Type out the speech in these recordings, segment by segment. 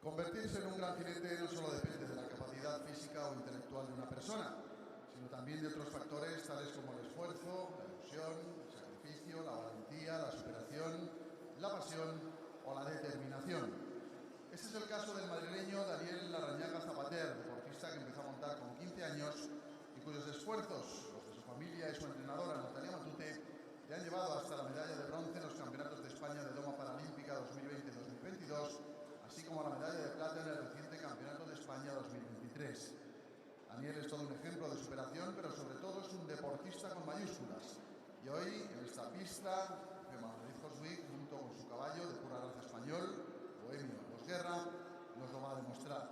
Convertirse en un gran jinete no solo depende de la capacidad física o intelectual de una persona, sino también de otros factores tales como el esfuerzo, la ilusión, el sacrificio, la valentía, la superación, la pasión o la determinación. Este es el caso del madrileño Daniel Larrañaga Zapater, deportista que empezó a montar con 15 años y cuyos esfuerzos, los de su familia y su entrenadora Hola Madrid, le han llevado hasta la medalla de bronce en los Campeonatos de España de Doma Paralímpica 2020-2022, así como la medalla de plata en el reciente Campeonato de España 2023. Daniel es todo un ejemplo de superación, pero sobre todo es un deportista con mayúsculas. Y hoy, en esta pista, Madrid junto con su caballo de pura raza español, bohemio posguerra, nos lo va a demostrar.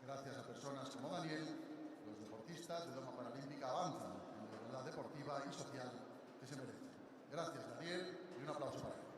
Gracias a personas como Daniel, los deportistas de Doma Paralímpica avanzan en la igualdad deportiva y social que se merecen. Gracias, Daniel, y un aplauso para él.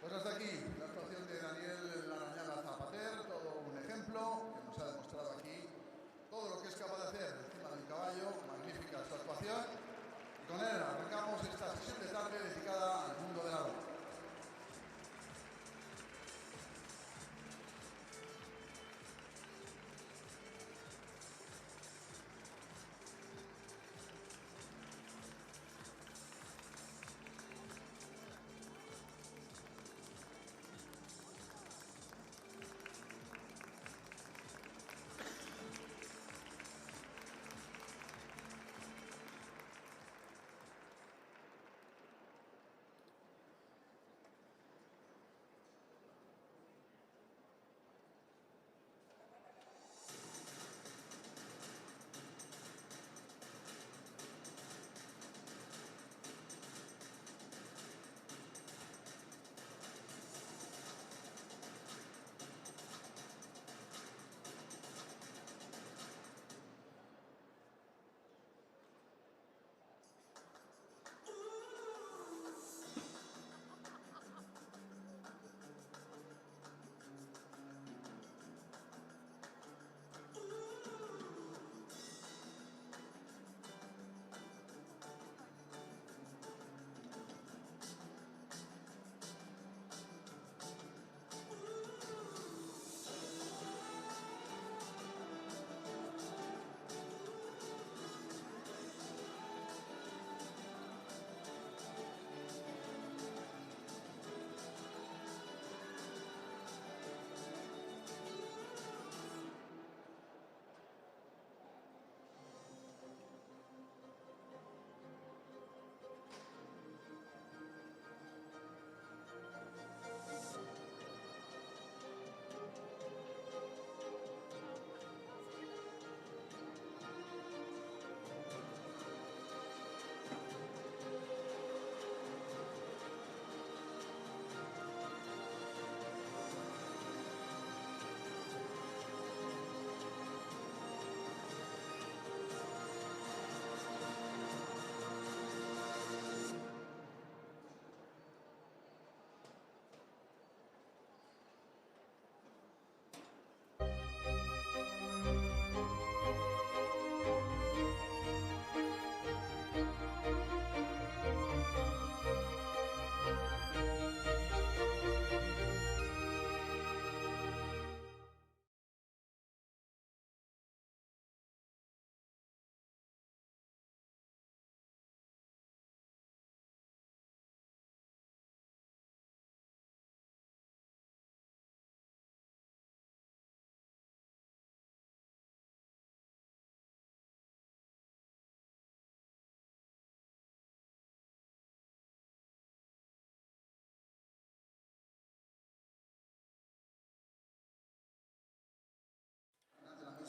Pues hasta aquí la actuación de Daniel Zapater, todo un ejemplo que nos ha demostrado aquí todo lo que es capaz de hacer encima del caballo. Magnífica su actuación. Y con él arrancamos esta sesión de tarde dedicada al mundo de la danza.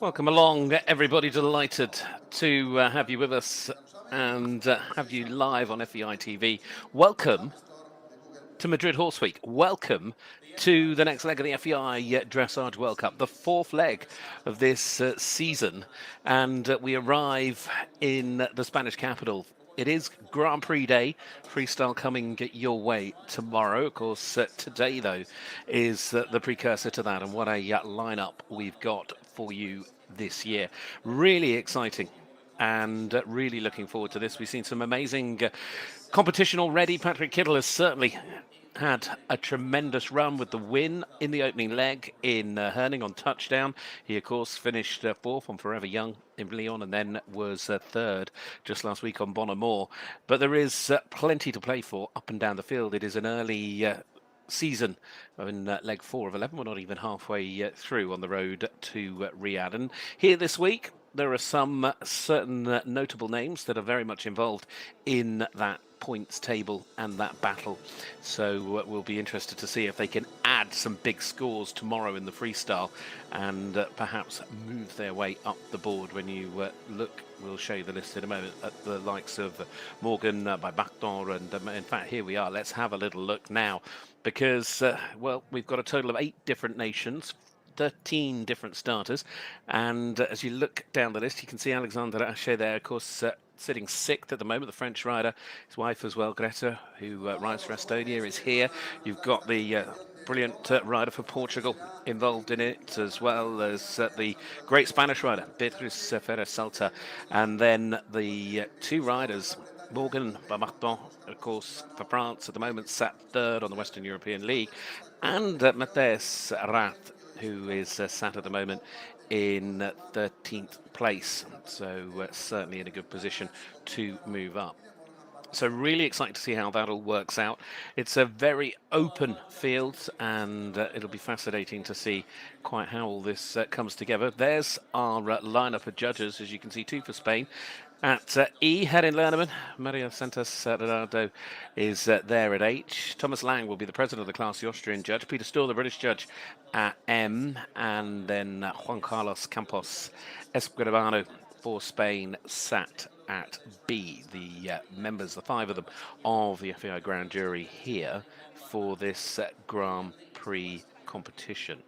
Welcome along, everybody. Delighted to have you with us and have you live on FEI TV. Welcome to Madrid Horse Week. Welcome to the next leg of the FEI Dressage World Cup, the fourth leg of this season. And we arrive in the Spanish capital. It is Grand Prix Day, Freestyle coming your way tomorrow. Of course, today, though, is the precursor to that. And what a lineup we've got for you this year. Really exciting and really looking forward to this. We've seen some amazing competition already. Patrick Kittel has certainly had a tremendous run with the win in the opening leg in Herning on touchdown. He, of course, finished fourth on Forever Young in Lyon and then was third just last week on Bonamore. But there is plenty to play for up and down the field. It is an early season in leg 4 of 11. We're not even halfway through on the road to Riyadh. And here this week, there are some certain notable names that are very much involved in that points table and that battle. So we'll be interested to see if they can add some big scores tomorrow in the freestyle and perhaps move their way up the board. When you look, we'll show you the list in a moment, at the likes of Morgan by Wagner, and in fact here we are. Let's have a little look now because well, we've got a total of 8 different nations, 13 different starters. And as you look down the list, you can see Alexandre Ayache there, of course, sitting 6th at the moment. The French rider, his wife as well, Grete, who rides for Estonia, is here. You've got the brilliant rider for Portugal involved in it, as well as the great Spanish rider, Beatriz Ferrer-Salat, and then the 2 riders, Morgan Barbancon, of course, for France at the moment, sat 3rd on the Western European League, and Matthias Rath, who is sat at the moment in 13th place, so certainly in a good position to move up. So really excited to see how that all works out. It's a very open field, and it'll be fascinating to see quite how all this comes together. There's our lineup of judges, as you can see, 2 for Spain. At E, Herin Lernerman, Maria Santos Leonardo is there at H. Thomas Lang will be the president of the class, the Austrian judge. Peter Stoll, the British judge, at M. And then Juan Carlos Campos Escribano for Spain sat at B. The members, the 5 of them, of the FEI Grand Jury here for this Grand Prix competition.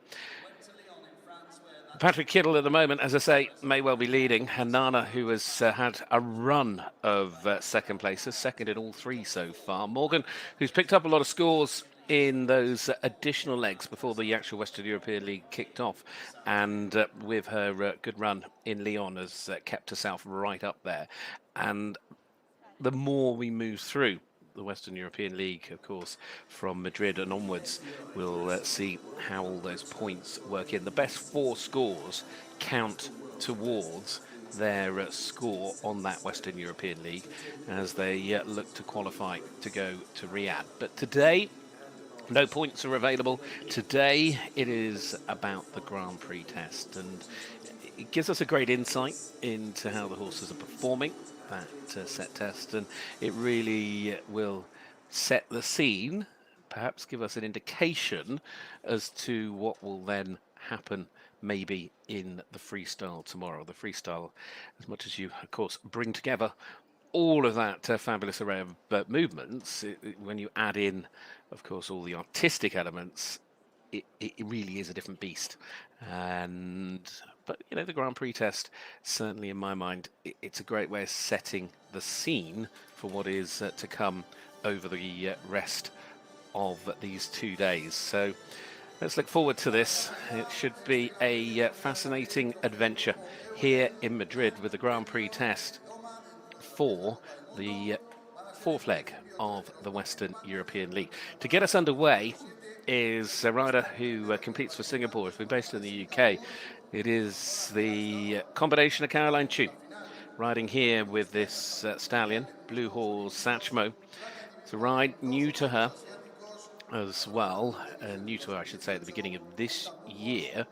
Patrick Kittle at the moment, as I say, may well be leading. Hanana, who has had a run of second places, second in all 3 so far. Morgan, who's picked up a lot of scores in those additional legs before the actual Western European League kicked off, and with her good run in Lyon has kept herself right up there. And the more we move through the Western European League, of course, from Madrid and onwards, we'll see how all those points work in. The best 4 scores count towards their score on that Western European League as they look to qualify to go to Riyadh. But today, no points are available. Today, it is about the Grand Prix test, and it gives us a great insight into how the horses are performing that set test, and it really will set the scene, perhaps give us an indication as to what will then happen maybe in the freestyle tomorrow. The freestyle, as much as you, of course, bring together all of that fabulous array of movements, when you add in, of course, all the artistic elements, it really is a different beast. But you know, the Grand Prix test, certainly in my mind, it's a great way of setting the scene for what is to come over the rest of these 2 days. So let's look forward to this. It should be a fascinating adventure here in Madrid with the Grand Prix test for the 4th leg of the Western European League. To get us underway is a rider who competes for Singapore. Has been based in the UK. It is the combination of Caroline Chu, riding here with this stallion, Blue Horse Satchmo. It's a ride new to her as well, new to her, I should say, at the beginning of this year.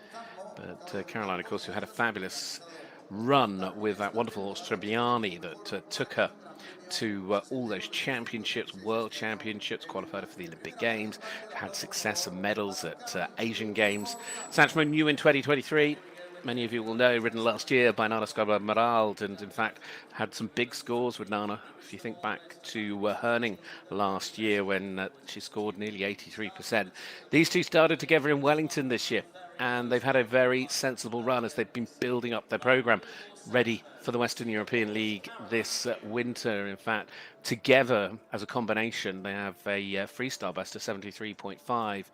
But Caroline, of course, who had a fabulous run with that wonderful horse Trebbiani that took her to all those championships, world championships, qualified for the Olympic Games, had success and medals at Asian Games. Satchmo new in 2023. Many of you will know, ridden last year by Nana Scobar-Marald, and in fact had some big scores with Nana. If you think back to Herning last year when she scored nearly 83%. These 2 started together in Wellington this year, and they've had a very sensible run as they've been building up their programme, ready for the Western European League this winter. In fact, together as a combination, they have a freestyle best of 73.5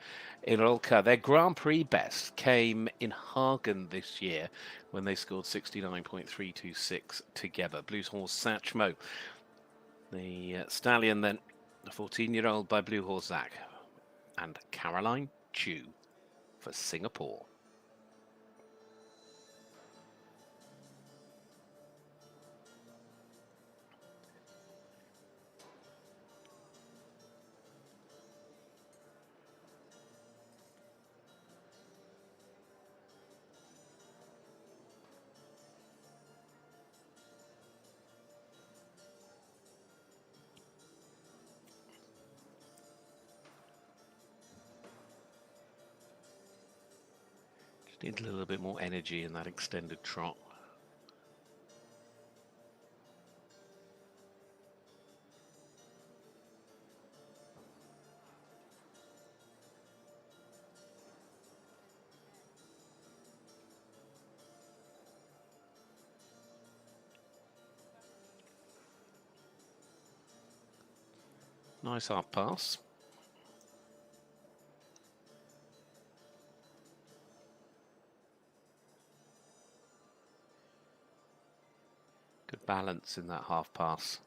in Rolka. Their Grand Prix best came in Hagen this year when they scored 69.326 together. Blue Horse Satchmo, the stallion then, a 14-year-old by Blue Horse Zach, and Caroline Chu for Singapore. Need a little bit more energy in that extended trot. Nice half pass. Good balance in that half pass.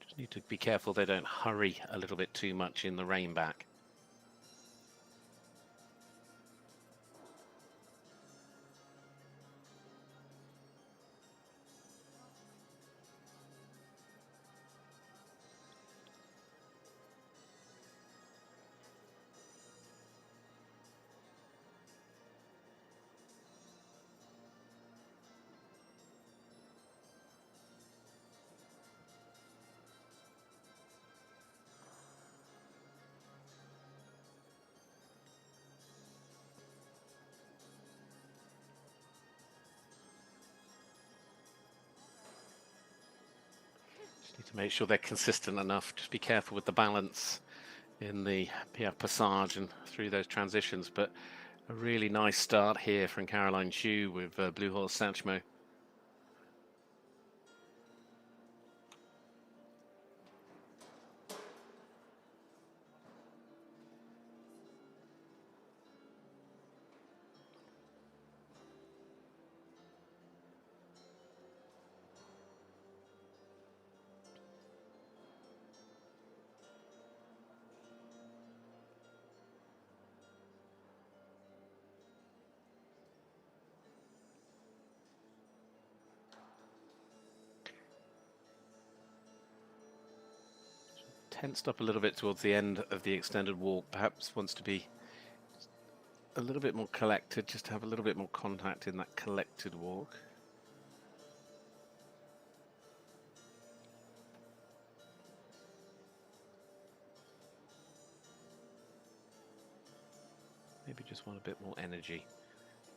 Just need to be careful they don't hurry a little bit too much in the rain back. Need to make sure they're consistent enough. Just be careful with the balance in the passage and through those transitions. But a really nice start here from Caroline Xu with Blue Horse Satchmo. Tensed up a little bit towards the end of the extended walk, perhaps wants to be a little bit more collected, just to have a little bit more contact in that collected walk. Maybe just want a bit more energy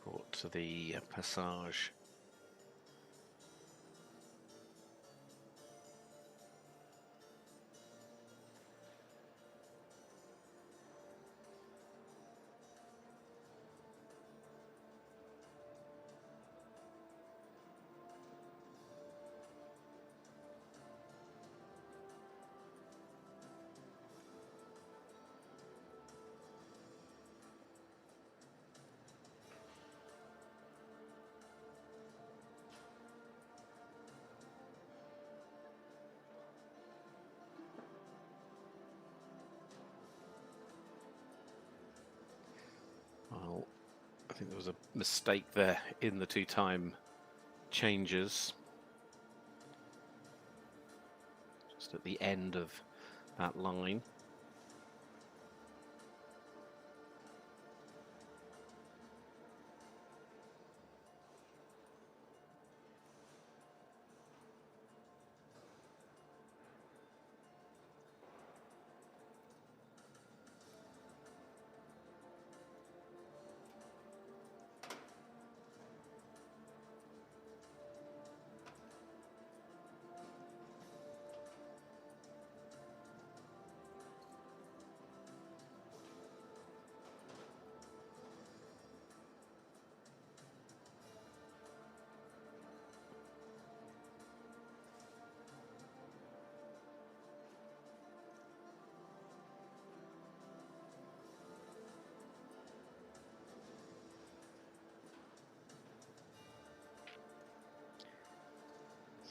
brought to the passage. Well, I think there was a mistake there in the two-time changes. Just at the end of that line.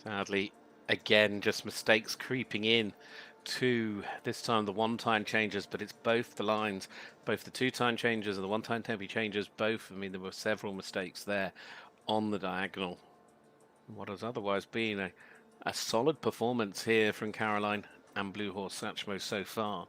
Sadly, again, just mistakes creeping in to this time the one-time changes, but it's both the lines, both the two-time changes and the one-time tempo changes, both. I mean, there were several mistakes there on the diagonal. What has otherwise been a solid performance here from Caroline and Blue Horse Satchmo so far.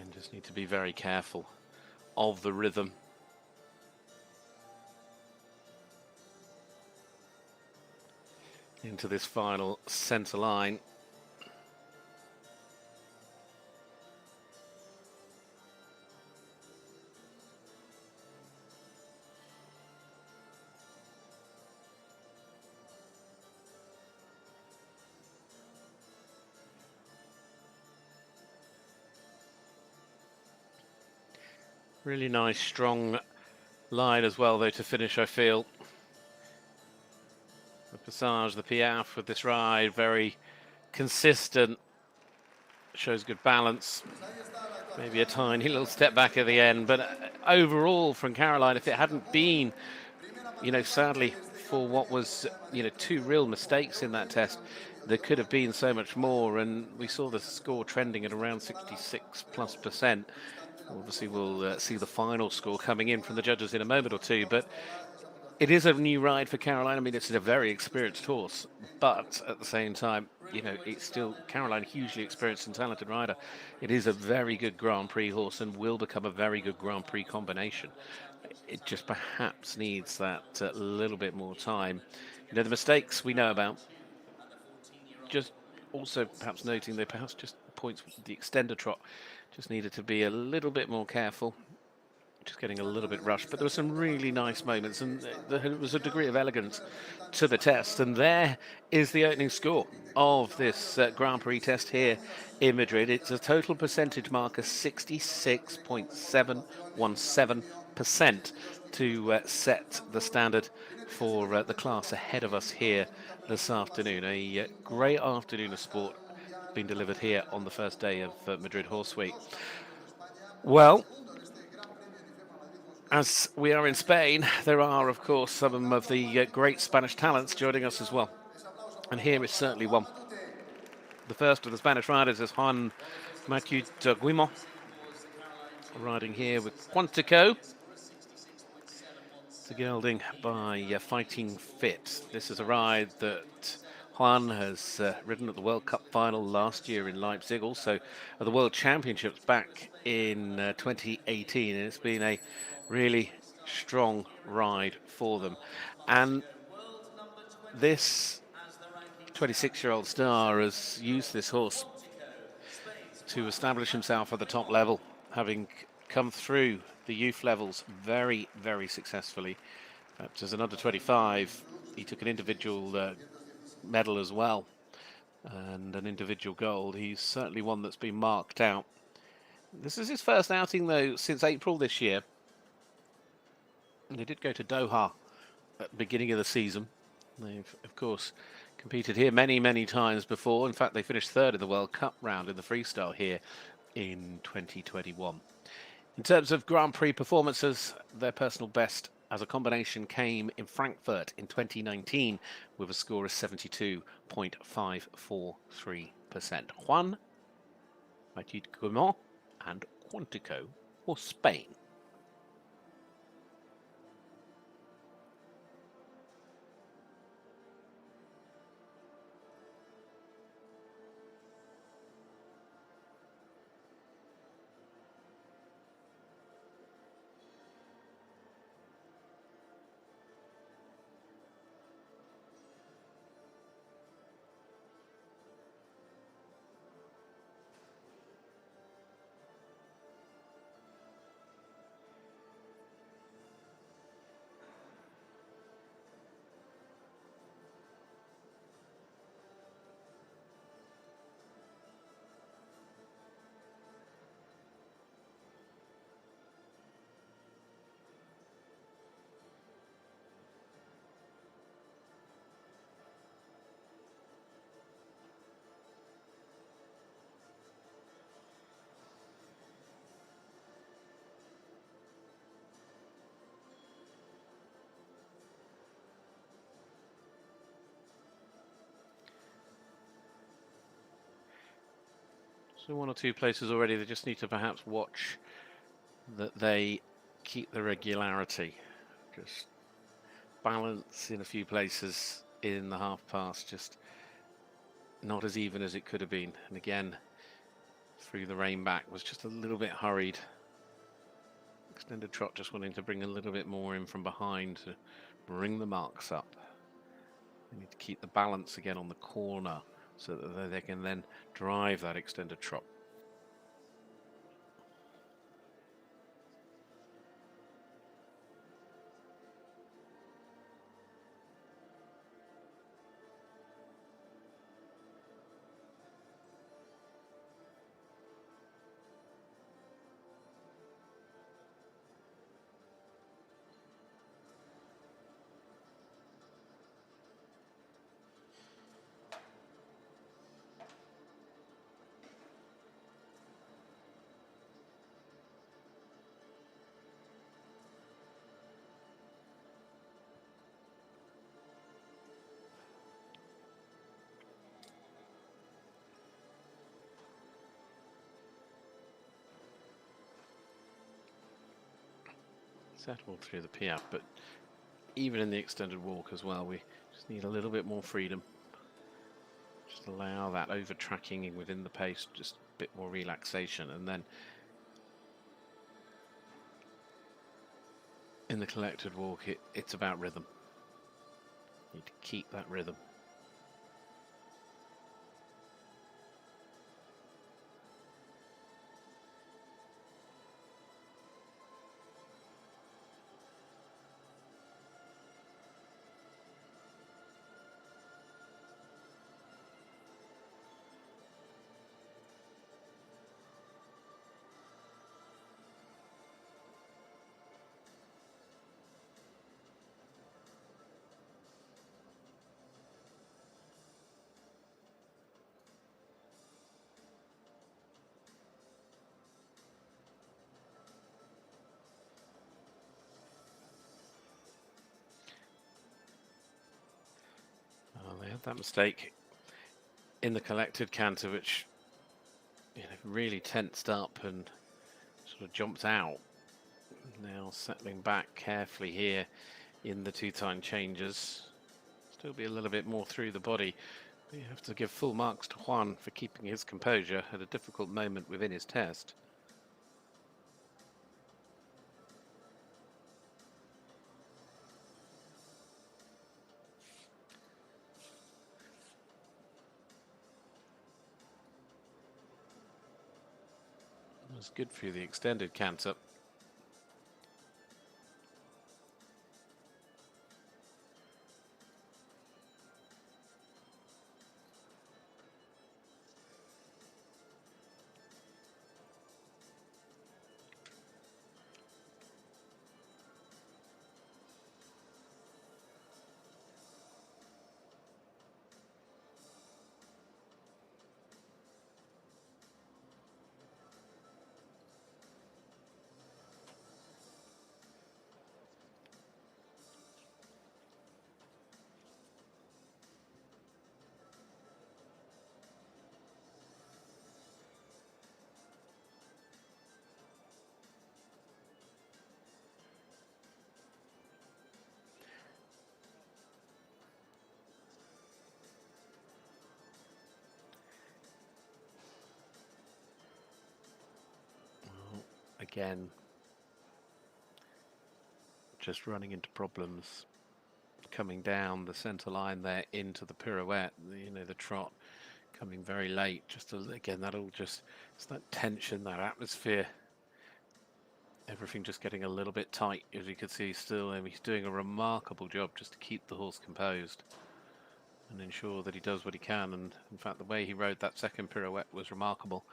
Again, just need to be very careful of the rhythm. Into this final centre line. Really nice, strong line as well, though, to finish, I feel. The passage, the piaffe with this ride, very consistent. Shows good balance. Maybe a tiny little step back at the end. But overall, from Caroline, if it hadn't been, sadly, for what was, two real mistakes in that test, there could have been so much more. And we saw the score trending at around 66+%. Obviously, we'll see the final score coming in from the judges in a moment or two, but it is a new ride for Caroline. I mean, it's a very experienced horse, but at the same time, it's still Caroline, hugely experienced and talented rider. It is a very good Grand Prix horse and will become a very good Grand Prix combination. It just perhaps needs that little bit more time. The mistakes we know about. Just also perhaps noting they perhaps just points the extender trot just needed to be a little bit more careful, just getting a little bit rushed, but there were some really nice moments and there was a degree of elegance to the test. And there is the opening score of this Grand Prix test here in Madrid. It's a total percentage marker 66.717% to set the standard for the class ahead of us here this afternoon. A great afternoon of sport being delivered here on the first day of Madrid Horse Week. Well, as we are in Spain, there are, of course, some of the great Spanish talents joining us as well. And here is certainly one. The first of the Spanish riders is Juan Matute Guimon, riding here with Quantico. It's a gelding by Fighting Fit. This is a ride that Juan has ridden at the World Cup final last year in Leipzig, also at the World Championships back in 2018, and it's been a really strong ride for them. And this 26-year-old star has used this horse to establish himself at the top level, having come through the youth levels very, very successfully. Perhaps as an under-25, he took an individual medal as well, and an individual gold. He's certainly one that's been marked out. This is his first outing, though, since April this year. And they did go to Doha at the beginning of the season. They've, of course, competed here many, many times before. In fact, they finished third in the World Cup round in the freestyle here in 2021. In terms of Grand Prix performances, their personal best as a combination came in Frankfurt in 2019 with a score of 72.543%. Juan Matute Guimon and Quantico for Spain. So one or two places already, they just need to perhaps watch that they keep the regularity. Just balance in a few places in the half pass, just not as even as it could have been. And again, through the rein back was just a little bit hurried. Extended trot just wanting to bring a little bit more in from behind to bring the marks up. They need to keep the balance again on the corner so that they can then drive that extended trot. Settle through the piaffe, but even in the extended walk as well, we just need a little bit more freedom. Just allow that over tracking within the pace, just a bit more relaxation, and then in the collected walk, it's about rhythm. You need to keep that rhythm. They had that mistake in the collected canter, which really tensed up and sort of jumped out. Now settling back carefully here in the two-time changes. Still be a little bit more through the body. But you have to give full marks to Juan for keeping his composure at a difficult moment within his test. It was good for the extended canter. Again, just running into problems coming down the center line there into the pirouette. The trot coming very late. Again, that'll just, it's that tension, that atmosphere, everything just getting a little bit tight, as you can see. Still, he's doing a remarkable job just to keep the horse composed and ensure that he does what he can. And in fact, the way he rode that second pirouette was remarkable.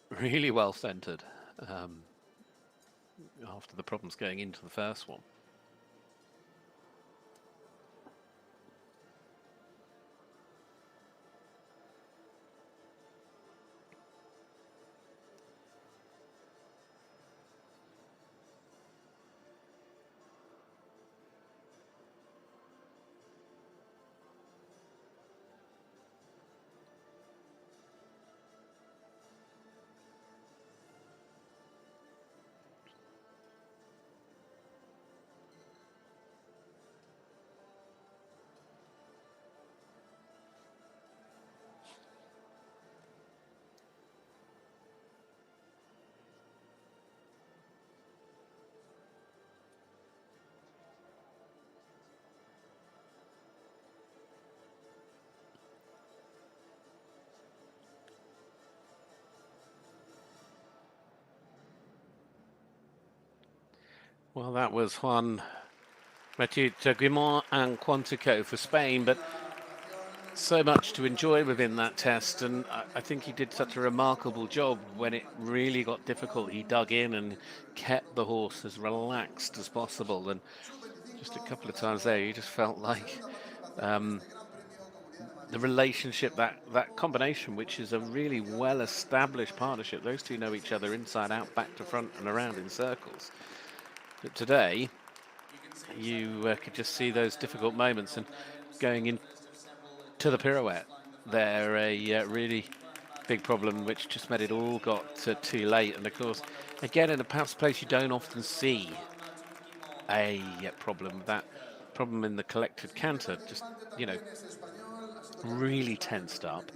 Really well centered. After the problems going into the first one. Well, that was Juan Matute Guimon and Quantico for Spain, but so much to enjoy within that test, and I think he did such a remarkable job. When it really got difficult, he dug in and kept the horse as relaxed as possible, and just a couple of times there you just felt like the relationship, that combination, which is a really well established partnership, those two know each other inside out, back to front and around in circles. But today you could just see those difficult moments, and going into the pirouette, they're a really big problem, which just made it all got too late. And of course, again, in a place you don't often see a problem. That problem in the collected canter, just, you know, really tensed up,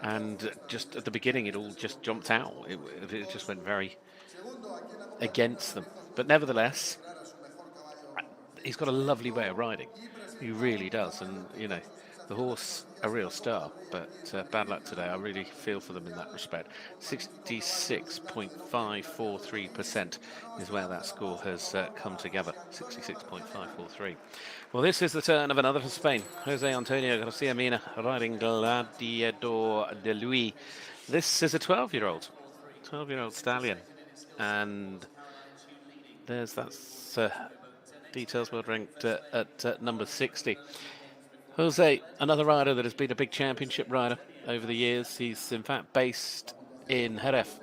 and just at the beginning it all just jumped out. It just went very against them. But nevertheless, he's got a lovely way of riding. He really does, and you know, the horse a real star. But bad luck today. I really feel for them in that respect. 66.543% is where that score has come together. 66.543. Well, this is the turn of another for Spain. Jose Antonio Garcia Mina riding Gladiador de Luis. This is a 12-year-old stallion, and that's details world ranked at number 60. Jose, another rider that has been a big championship rider over the years. He's in fact based in Jerez.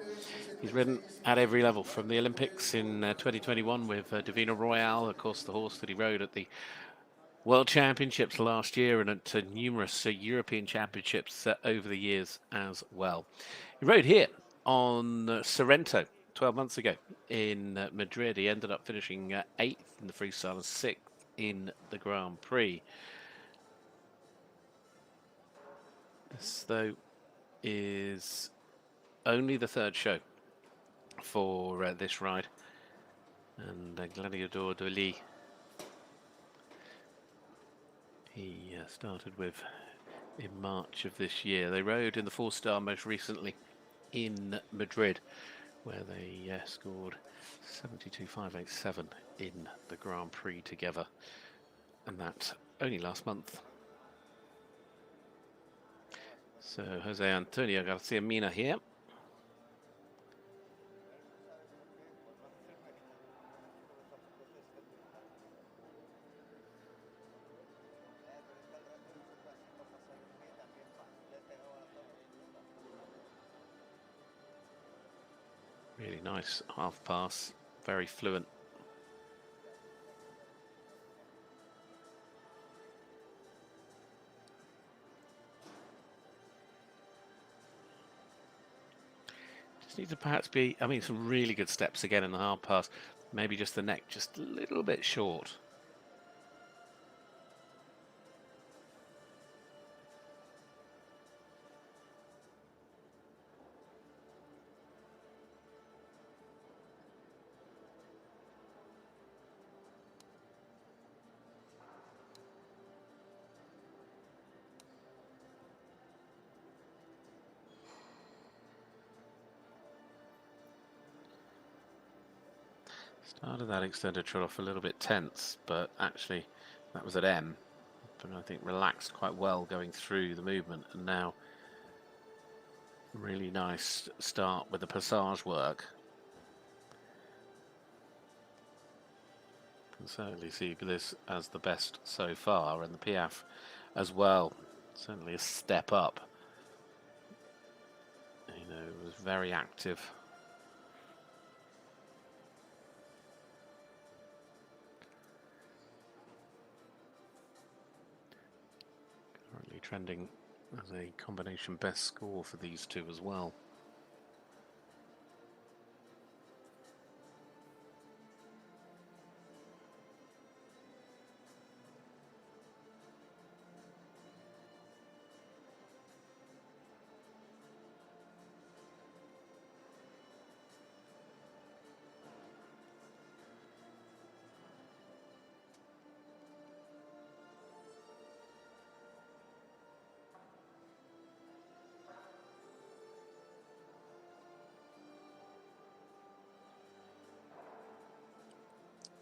He's ridden at every level, from the Olympics in 2021 with Divina Royale, of course, the horse that he rode at the World Championships last year, and at numerous European Championships over the years as well. He rode here on Sorrento 12 months ago in Madrid. He ended up finishing 8th in the freestyle and 6th in the Grand Prix. This, though, is only the third show for this ride. And Gladiador de Luis, he started with in March of this year. They rode in the 4-star most recently in Madrid, where they scored 72.587 in the Grand Prix together, and that only last month. So Jose Antonio Garcia Mina here. Really nice half pass, very fluent. Just need to perhaps be, I mean, some really good steps again in the half pass. Maybe just the neck just a little bit short. Started that extended trot off a little bit tense, but actually that was at M. But I think relaxed quite well going through the movement, and now really nice start with the passage work. Can certainly see this as the best so far, and the Piaf as well. Certainly a step up. You know, it was very active. Currently trending as a combination best score for these two as well.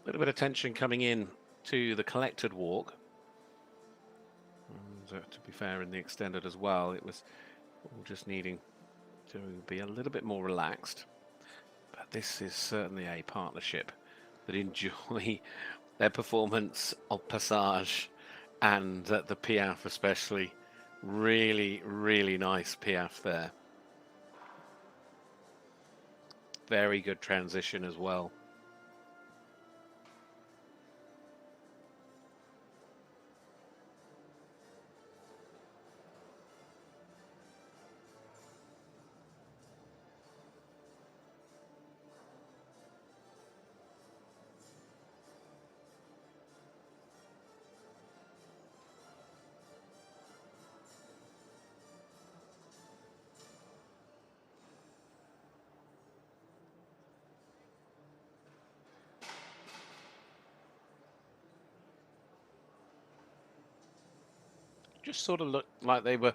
little bit of tension coming in to the collected walk. And, to be fair, in the extended as well, it was all just needing to be a little bit more relaxed. But this is certainly a partnership that enjoy their performance of Passage and the Piaffe especially. Really, really nice Piaffe there. Very good transition as well. Just sort of looked like they were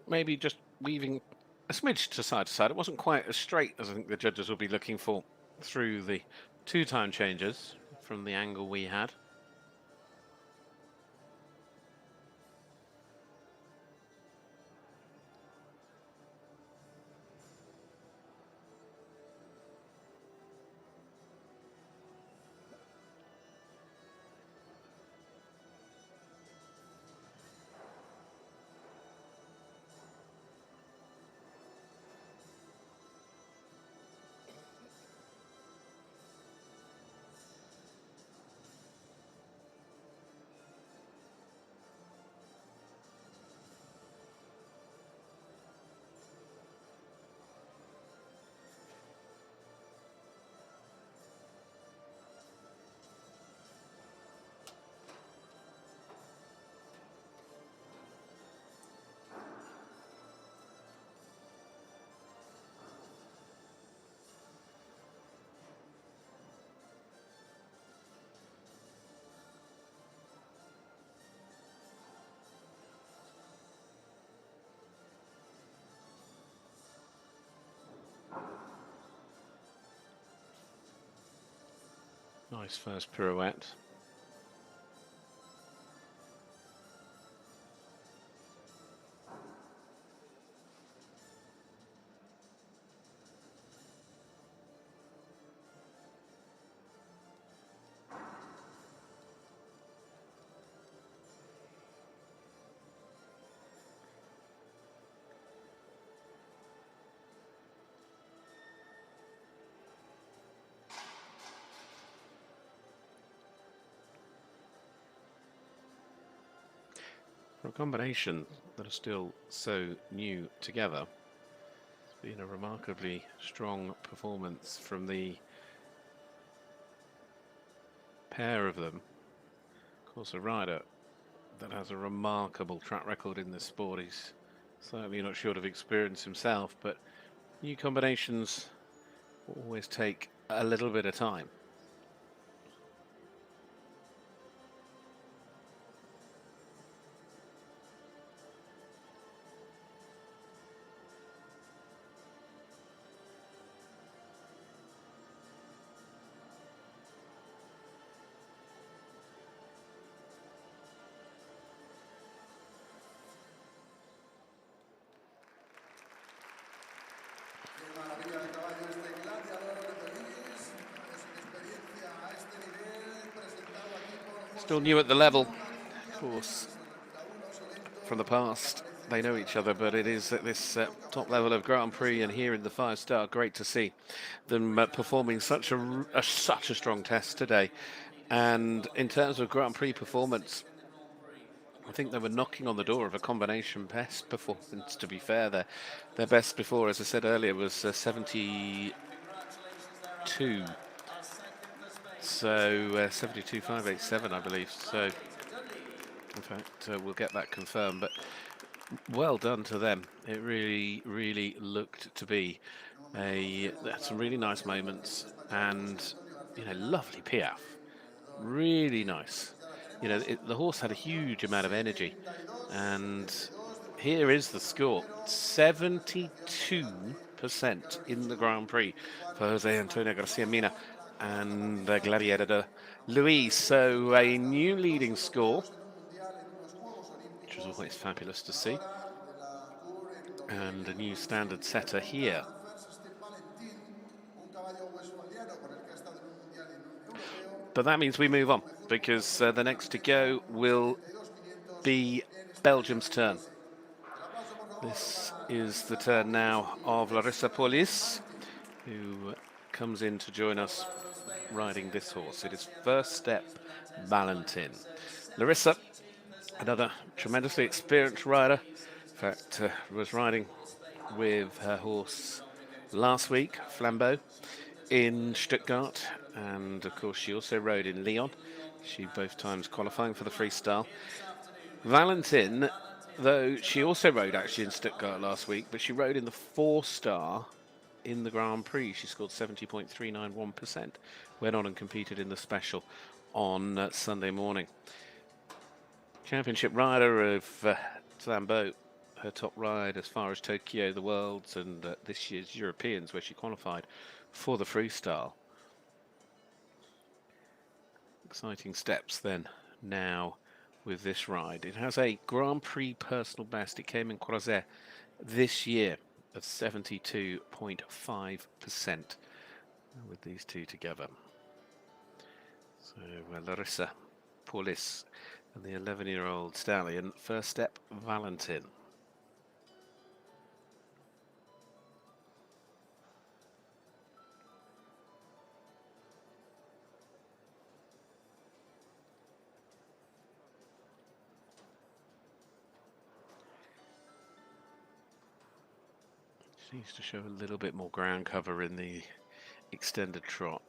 maybe just weaving a smidge to side. It wasn't quite as straight as I think the judges will be looking for through the two-time changes from the angle we had. Nice first pirouette. For a combination that are still so new together, it's been a remarkably strong performance from the pair of them. Of course, a rider that has a remarkable track record in this sport. He's certainly not short of experience himself, but new combinations always take a little bit of time. Still new at the level, of course, from the past. They know each other, but it is at this top level of Grand Prix and here in the 5-star. Great to see them performing such a strong test today. And in terms of Grand Prix performance, I think they were knocking on the door of a combination best performance, to be fair. Their best before, as I said earlier, was 72. So 72.587, I believe. So, in fact, we'll get that confirmed. But well done to them. It really, really looked to be some really nice moments, and lovely Piaffe. Really nice. The horse had a huge amount of energy, and here is the score: 72% in the Grand Prix for Jose Antonio Garcia Mina. and Gladiator Luis. So a new leading score, which was always fabulous to see. And a new standard setter here. But that means we move on, because the next to go will be Belgium's turn. This is the turn now of Larissa Pauluis, who comes in to join us riding this horse. It is First Step Valentin. Larissa, another tremendously experienced rider. In fact, was riding with her horse last week, Flambeau, in Stuttgart, and of course she also rode in Lyon. She both times qualifying for the freestyle. Valentin, though, she also rode actually in Stuttgart last week, but she rode in the 4-star in the Grand Prix. She scored 70.391%. Went on and competed in the special on Sunday morning. Championship rider of Flambeau, her top ride as far as Tokyo, the Worlds, and this year's Europeans, where she qualified for the freestyle. Exciting steps then now with this ride. It has a Grand Prix personal best. It came in Croisset this year of 72.5% with these two together. So Larissa Pauluis and the 11-year-old stallion, First Step Valentin. Needs to show a little bit more ground cover in the extended trot.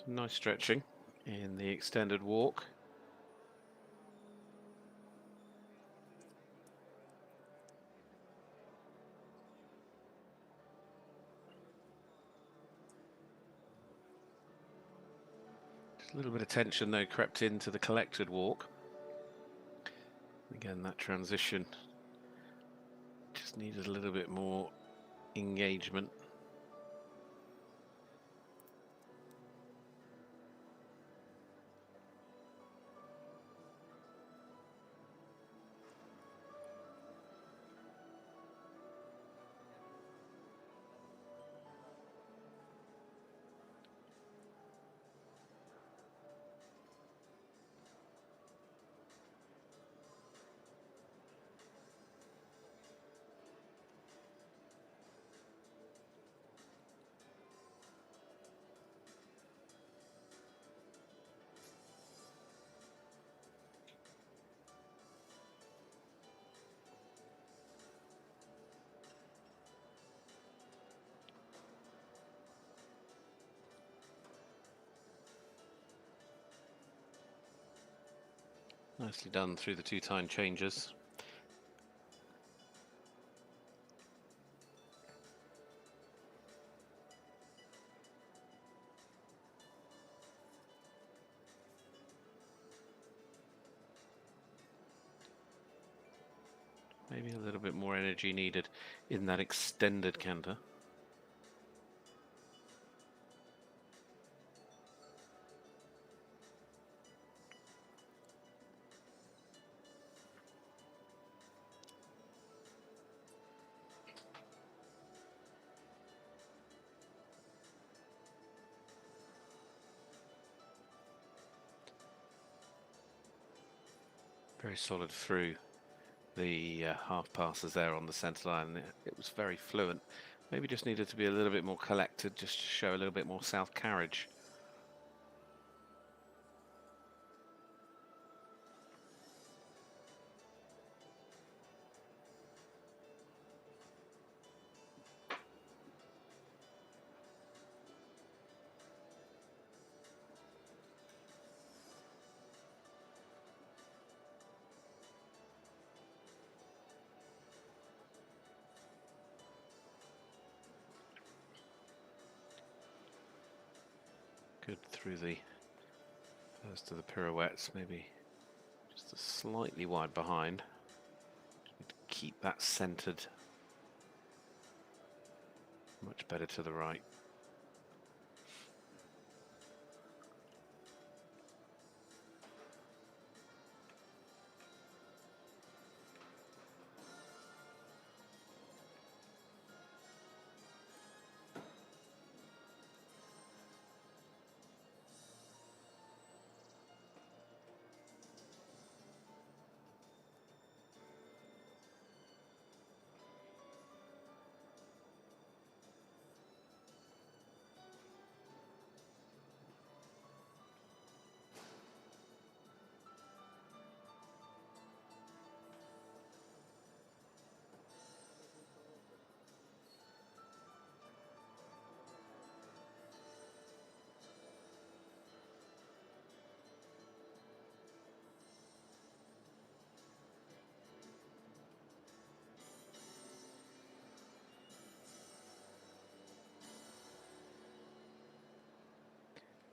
Some nice stretching in the extended walk. Just a little bit of tension though crept into the collected walk. Again, that transition just needed a little bit more engagement. Nicely done through the two-time changes. Maybe a little bit more energy needed in that extended canter. Very solid through the half passes there on the centre line. It was very fluent. Maybe just needed to be a little bit more collected, just to show a little bit more south carriage. Good through the first of the pirouettes, maybe just a slightly wide behind. Need to keep that centered. Much better to the right.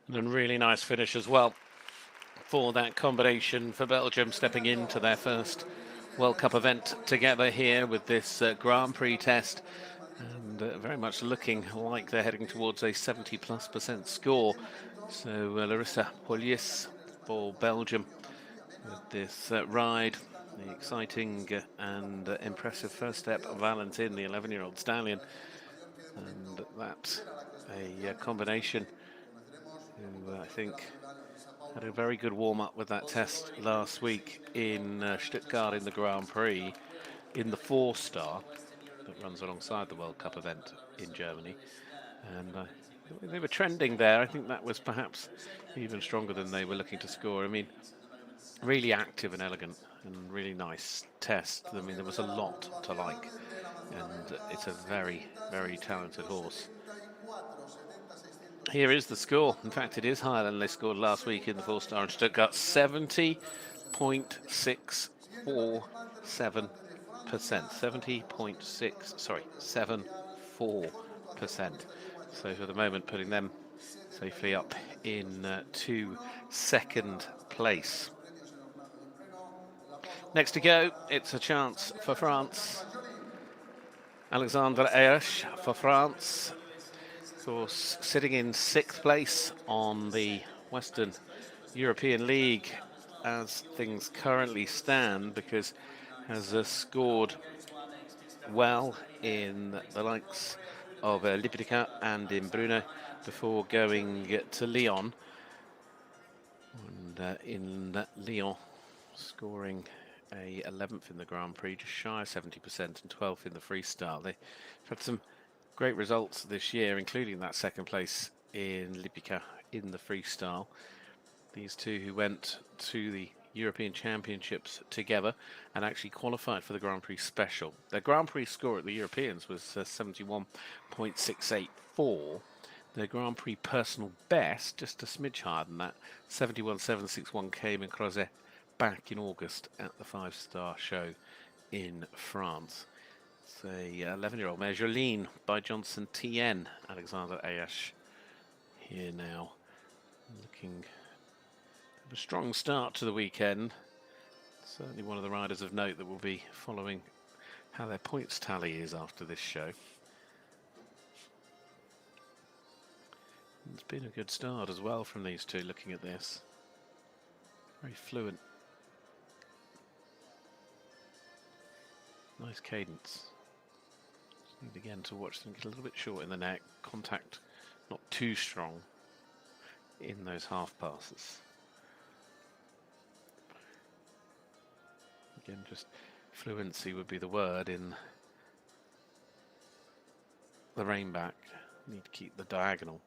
And a really nice finish as well for that combination for Belgium, stepping into their first World Cup event together here with this Grand Prix test, and very much looking like they're heading towards a 70+% score. So Larissa Pauluis for Belgium with this ride, the exciting and impressive first step of Valentin, the 11-year-old stallion, and that a combination who I think had a very good warm-up with that test last week in Stuttgart in the Grand Prix in the 4-star that runs alongside the World Cup event in Germany. And they were trending there. I think that was perhaps even stronger than they were looking to score. I mean, really active and elegant and really nice test. I mean, there was a lot to like. And it's a very, very talented horse. Here is the score. In fact, it is higher than they scored last week in the 4-star in Stuttgart. 70.647%. 74%. So for the moment, putting them safely up in to second place. Next to go, it's a chance for France. Alexandre Ayache for France. Of course, sitting in 6th place on the Western European League as things currently stand, because has scored well in the likes of Lippica and in Brno before going to Lyon. And in Lyon, scoring a 11th in the Grand Prix, just shy of 70%, and 12th in the Freestyle. They've had some great results this year, including that second place in Lippica in the Freestyle. These two who went to the European Championships together and actually qualified for the Grand Prix Special. Their Grand Prix score at the Europeans was 71.684. Their Grand Prix personal best, just a smidge higher than that, 71.761, came in Crozet back in August at the 5-star show in France. It's a 11-year-old mare, Jolene by Johnson TN. Alexandre Ayache here now, looking at a strong start to the weekend. Certainly one of the riders of note that will be following how their points tally is after this show. It's been a good start as well from these two, looking at this. Very fluent. Nice cadence. Just need again to watch them get a little bit short in the neck. Contact not too strong in those half passes. Again, just fluency would be the word in the rein-back. Need to keep the diagonal.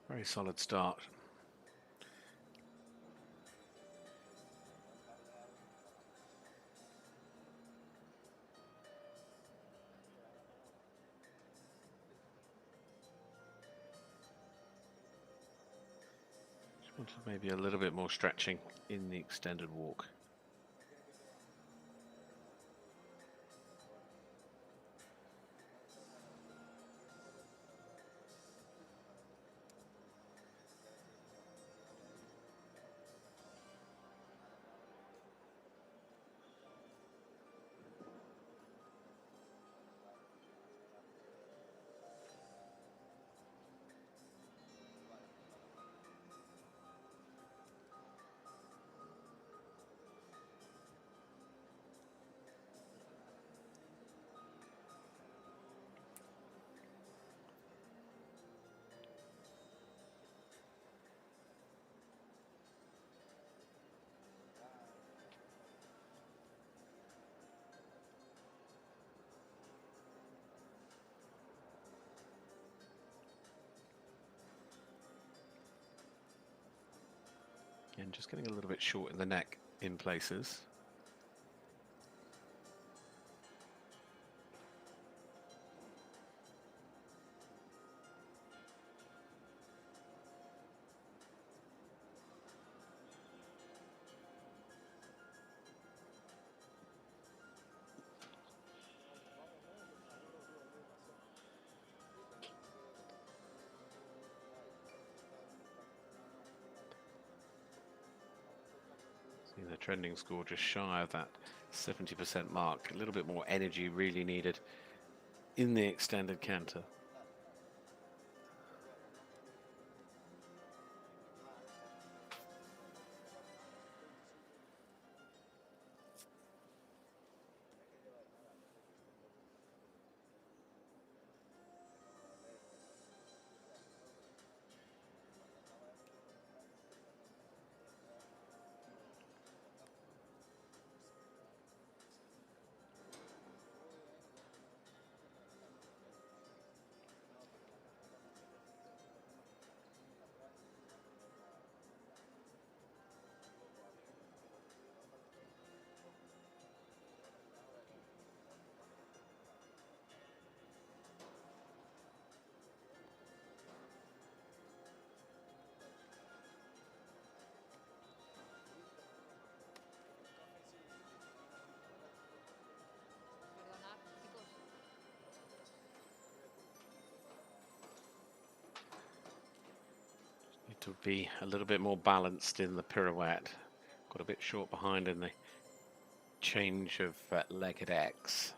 Very solid start. Just wanted maybe a little bit more stretching in the extended walk. Again, just getting a little bit short in the neck in places. The trending score just shy of that 70% mark. A little bit more energy really needed in the extended canter. To be a little bit more balanced in the pirouette. Got a bit short behind in the change of leg at X.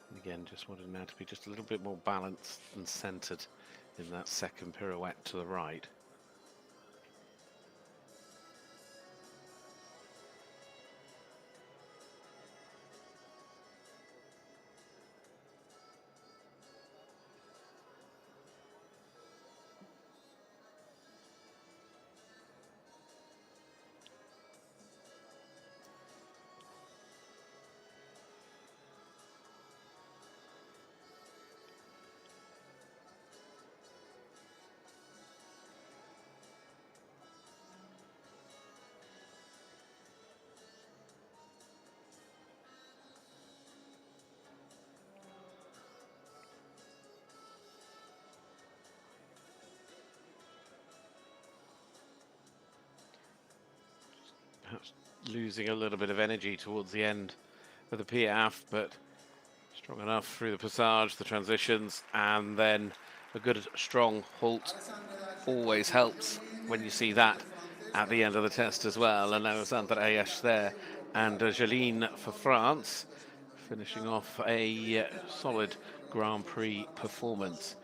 And again, just wanted now to be just a little bit more balanced and centered in that second pirouette to the right. losing a little bit of energy towards the end of the Piaffe, but strong enough through the passage, the transitions, and then a good strong halt always helps when you see that at the end of the test as well. And Alexandre Ayache there, and Jeline for France, finishing off a solid Grand Prix performance.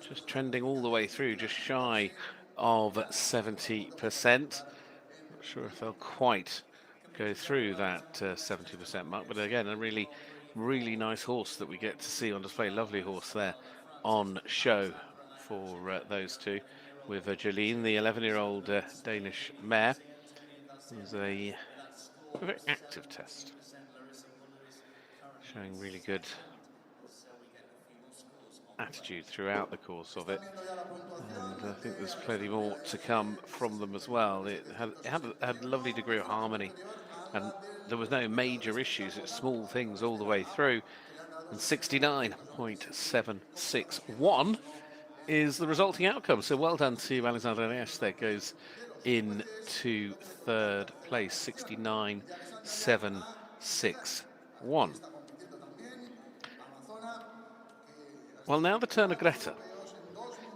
Just trending all the way through, just shy of 70%. Not sure if they'll quite go through that 70% mark, but again, a really, really nice horse that we get to see on display. Lovely horse there on show for those two, with Jeline, the 11-year-old Danish mare. It was a very active test, showing really good attitude throughout the course of it, and I think there's plenty more to come from them as well. It had a lovely degree of harmony, and there was no major issues. It's small things all the way through, and 69.761 is the resulting outcome. So well done to Alexandre Ayache. There goes into third place, 69.761. Well, now the turn of Grete.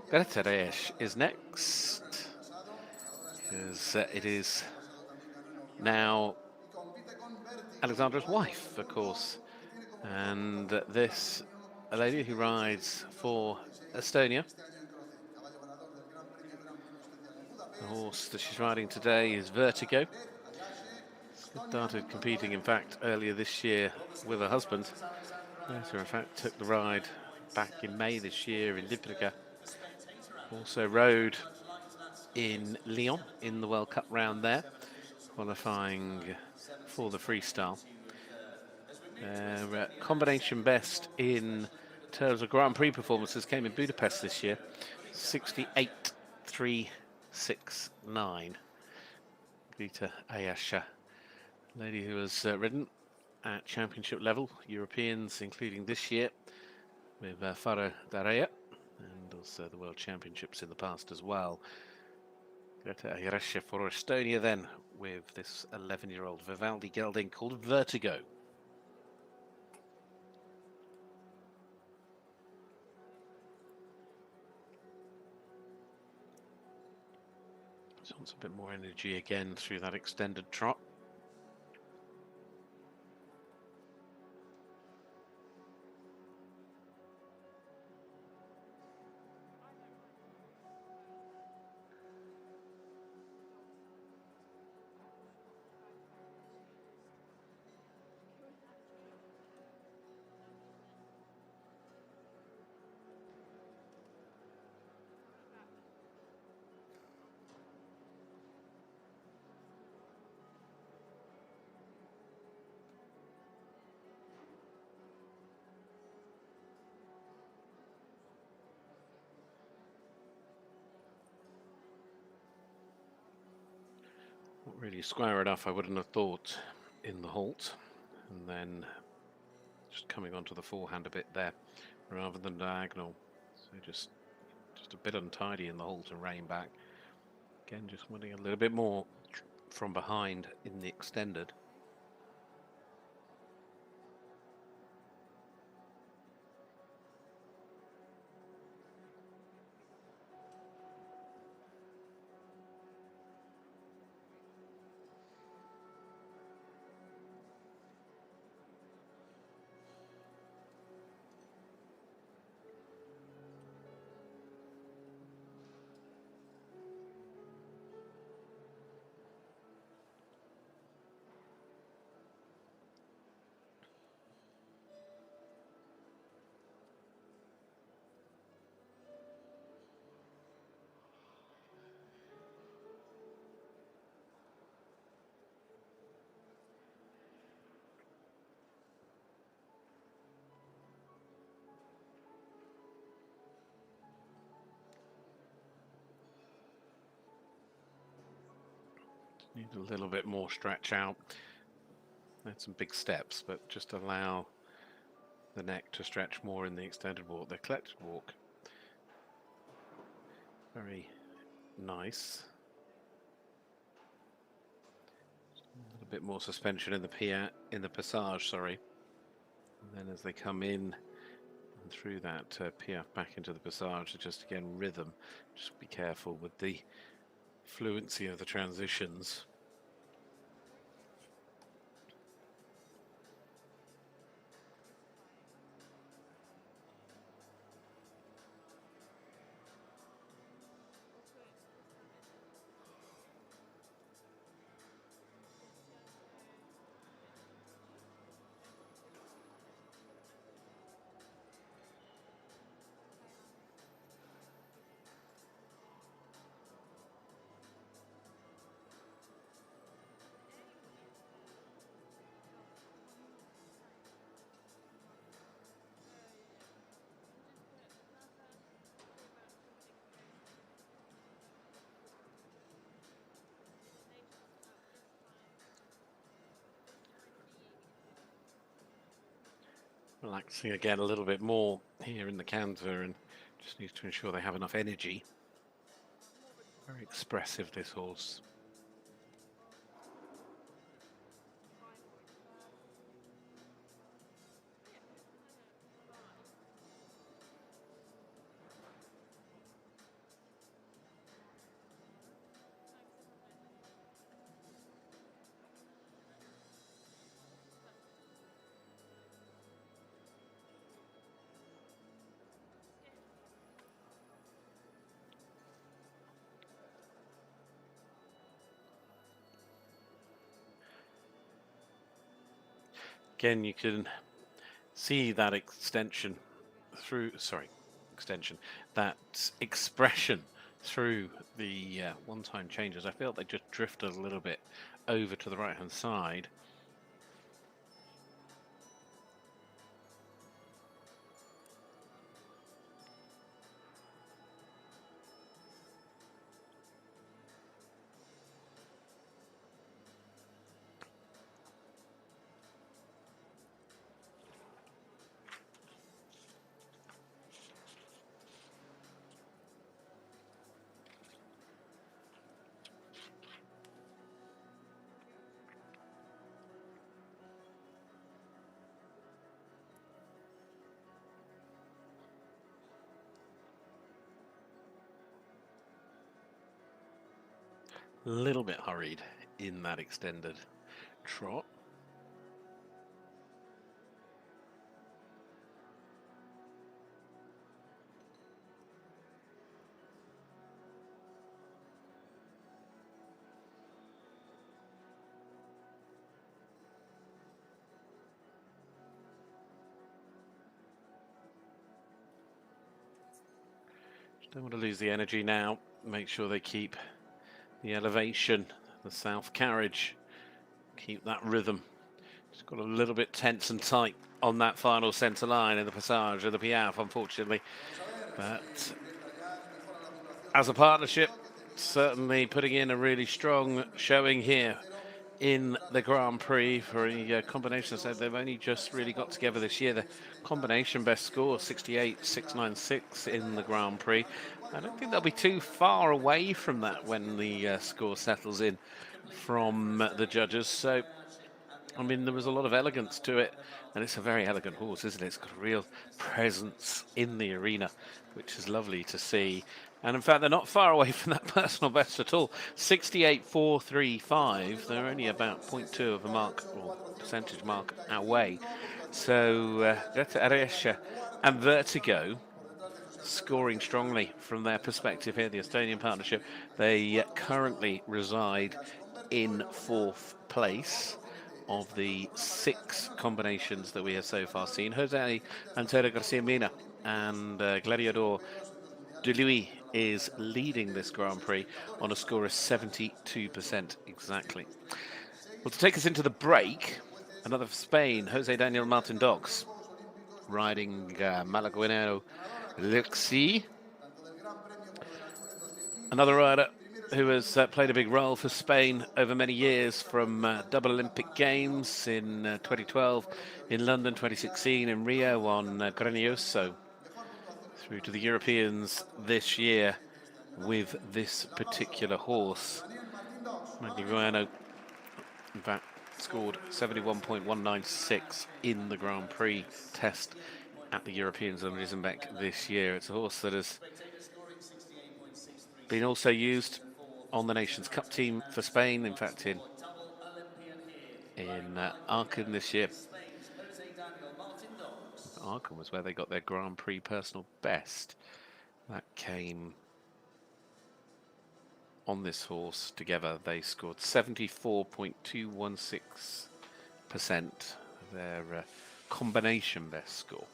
Grete Ayache is next, because it is now Alexandre's wife, of course. And this, a lady who rides for Estonia. The horse that she's riding today is Vertigo. Started competing, in fact, earlier this year with her husband. Grete, in fact, took the ride back in May this year in Librica. Also rode in Lyon in the World Cup round there, qualifying for the freestyle. Combination best in terms of Grand Prix performances came in Budapest this year, 68.369. Grete Ayache, lady who has ridden at championship level, Europeans including this year with Faro d'Area, and also the World Championships in the past as well. Grete Ayache for Estonia then, with this 11-year-old Vivaldi gelding called Vertigo. So wants a bit more energy again through that extended trot. Not really square enough, I wouldn't have thought, in the halt, and then just coming onto the forehand a bit there rather than diagonal, so just a bit untidy in the halt and rein back. Again, just wanting a little bit more from behind in the extended. Need a little bit more stretch out. Had some big steps, but just allow the neck to stretch more in the extended walk. The collected walk, very nice. bit more suspension in the passage, sorry. And then as they come in and through that piaffe back into the passage, just again rhythm. Just be careful with the fluency of the transitions. Relaxing again a little bit more here in the canter, and just needs to ensure they have enough energy. Very expressive, this horse. Again, you can see that extension through, that expression through the one-time changes. I felt they just drifted a little bit over to the right-hand side. A little bit hurried in that extended trot. Don't want to lose the energy now. Make sure they keep the elevation, the south carriage, keep that rhythm. Just got a little bit tense and tight on that final centre line in the passage of the piaffe, unfortunately. But as a partnership, certainly putting in a really strong showing here in the Grand Prix for a combination. So they've only just really got together this year. The combination best score, 68.696 in the Grand Prix. I don't think they'll be too far away from that when the score settles in from the judges. So, I mean, there was a lot of elegance to it, and it's a very elegant horse, isn't it? It's got a real presence in the arena, which is lovely to see. And in fact, they're not far away from that personal best at all. 68.435. They're only about 0.2 of a mark or percentage mark away. So Grete Ayache and Vertigo scoring strongly from their perspective here, the Estonian partnership. They currently reside in 4th place of the 6 combinations that we have so far seen. Jose Antero Garcia Mina and Gladiador de Louis is leading this Grand Prix on a score of 72% exactly. Well, to take us into the break, another for Spain, Jose Daniel Martin Docs riding Malagueño Lexi, another rider who has played a big role for Spain over many years, from double Olympic Games in 2012, in London 2016, in Rio on Grandioso, through to the Europeans this year with this particular horse. Malagueño, in fact, scored 71.196 in the Grand Prix test at the Europeans on Risenbeck this year. It's a horse that has been also used on the Nations Cup team for Spain, in fact in Aachen this year. Aachen was where they got their Grand Prix personal best. That came on this horse. Together they scored 74.216%, their combination best score.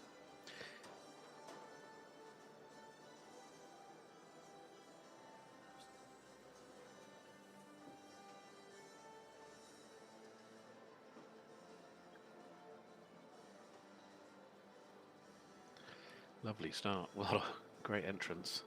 Lovely start. What a great entrance.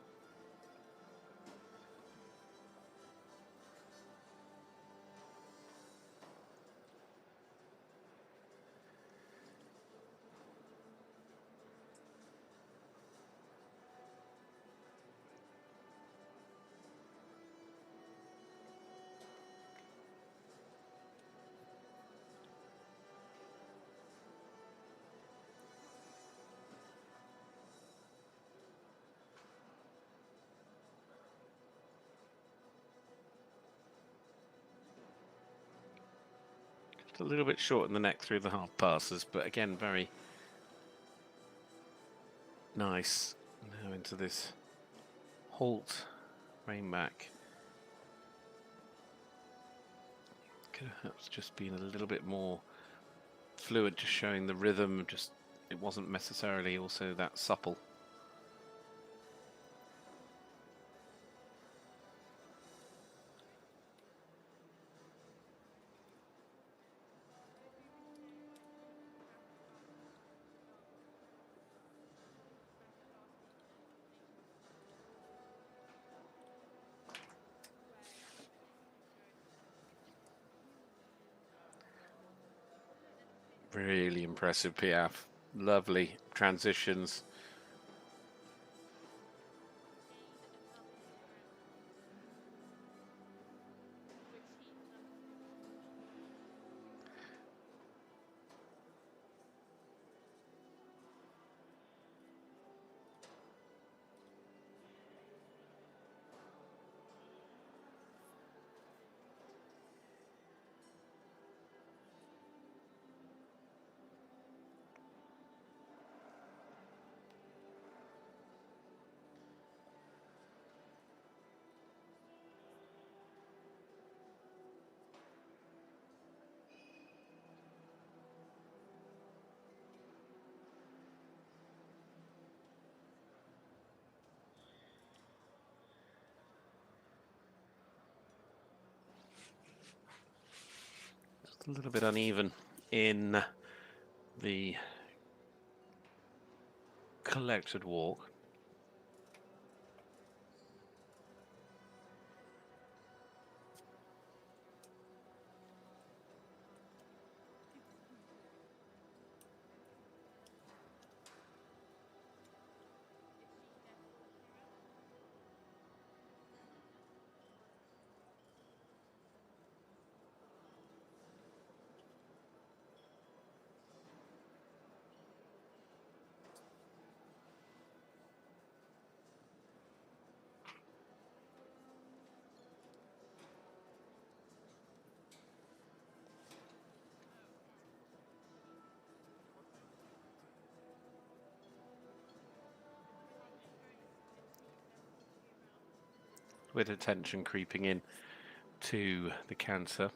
A little bit short in the neck through the half passes, but again, very nice. Now into this halt, rein back. Could have perhaps just been a little bit more fluid, just showing the rhythm. Just it wasn't necessarily also that supple. Really impressive Piaf. Lovely transitions. A little bit uneven in the collected walk. With attention creeping in to the canter.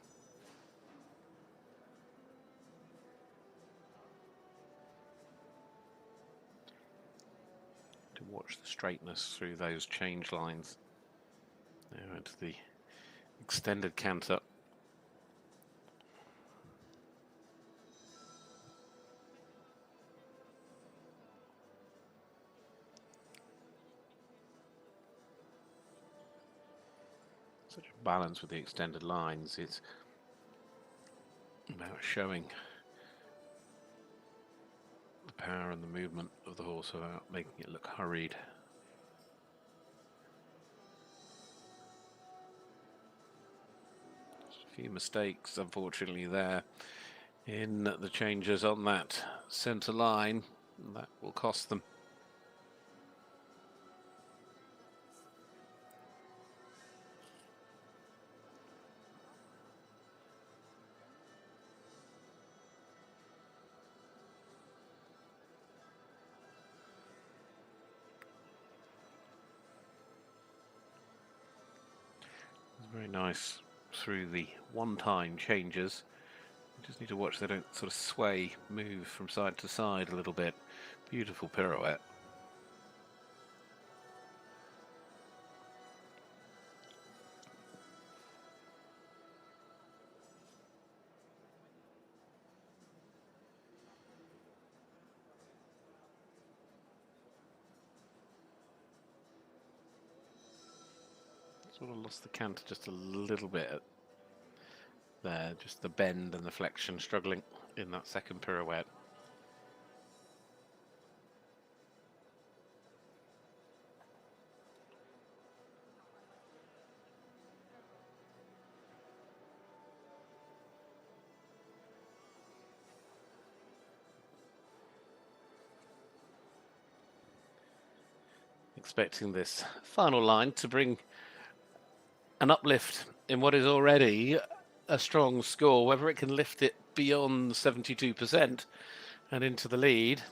To watch the straightness through those change lines. Now into the extended canter. Such a balance with the extended lines. It's about showing the power and the movement of the horse without making it look hurried. Just a few mistakes, unfortunately, there in the changes on that centre line. That will cost them. Very nice through the one-time changes. You just need to watch they don't sort of sway, move from side to side a little bit. Beautiful pirouette. Sort of lost the canter just a little bit there, just the bend and the flexion struggling in that second pirouette. Expecting this final line to bring an uplift in what is already a strong score. Whether it can lift it beyond 72% and into the lead,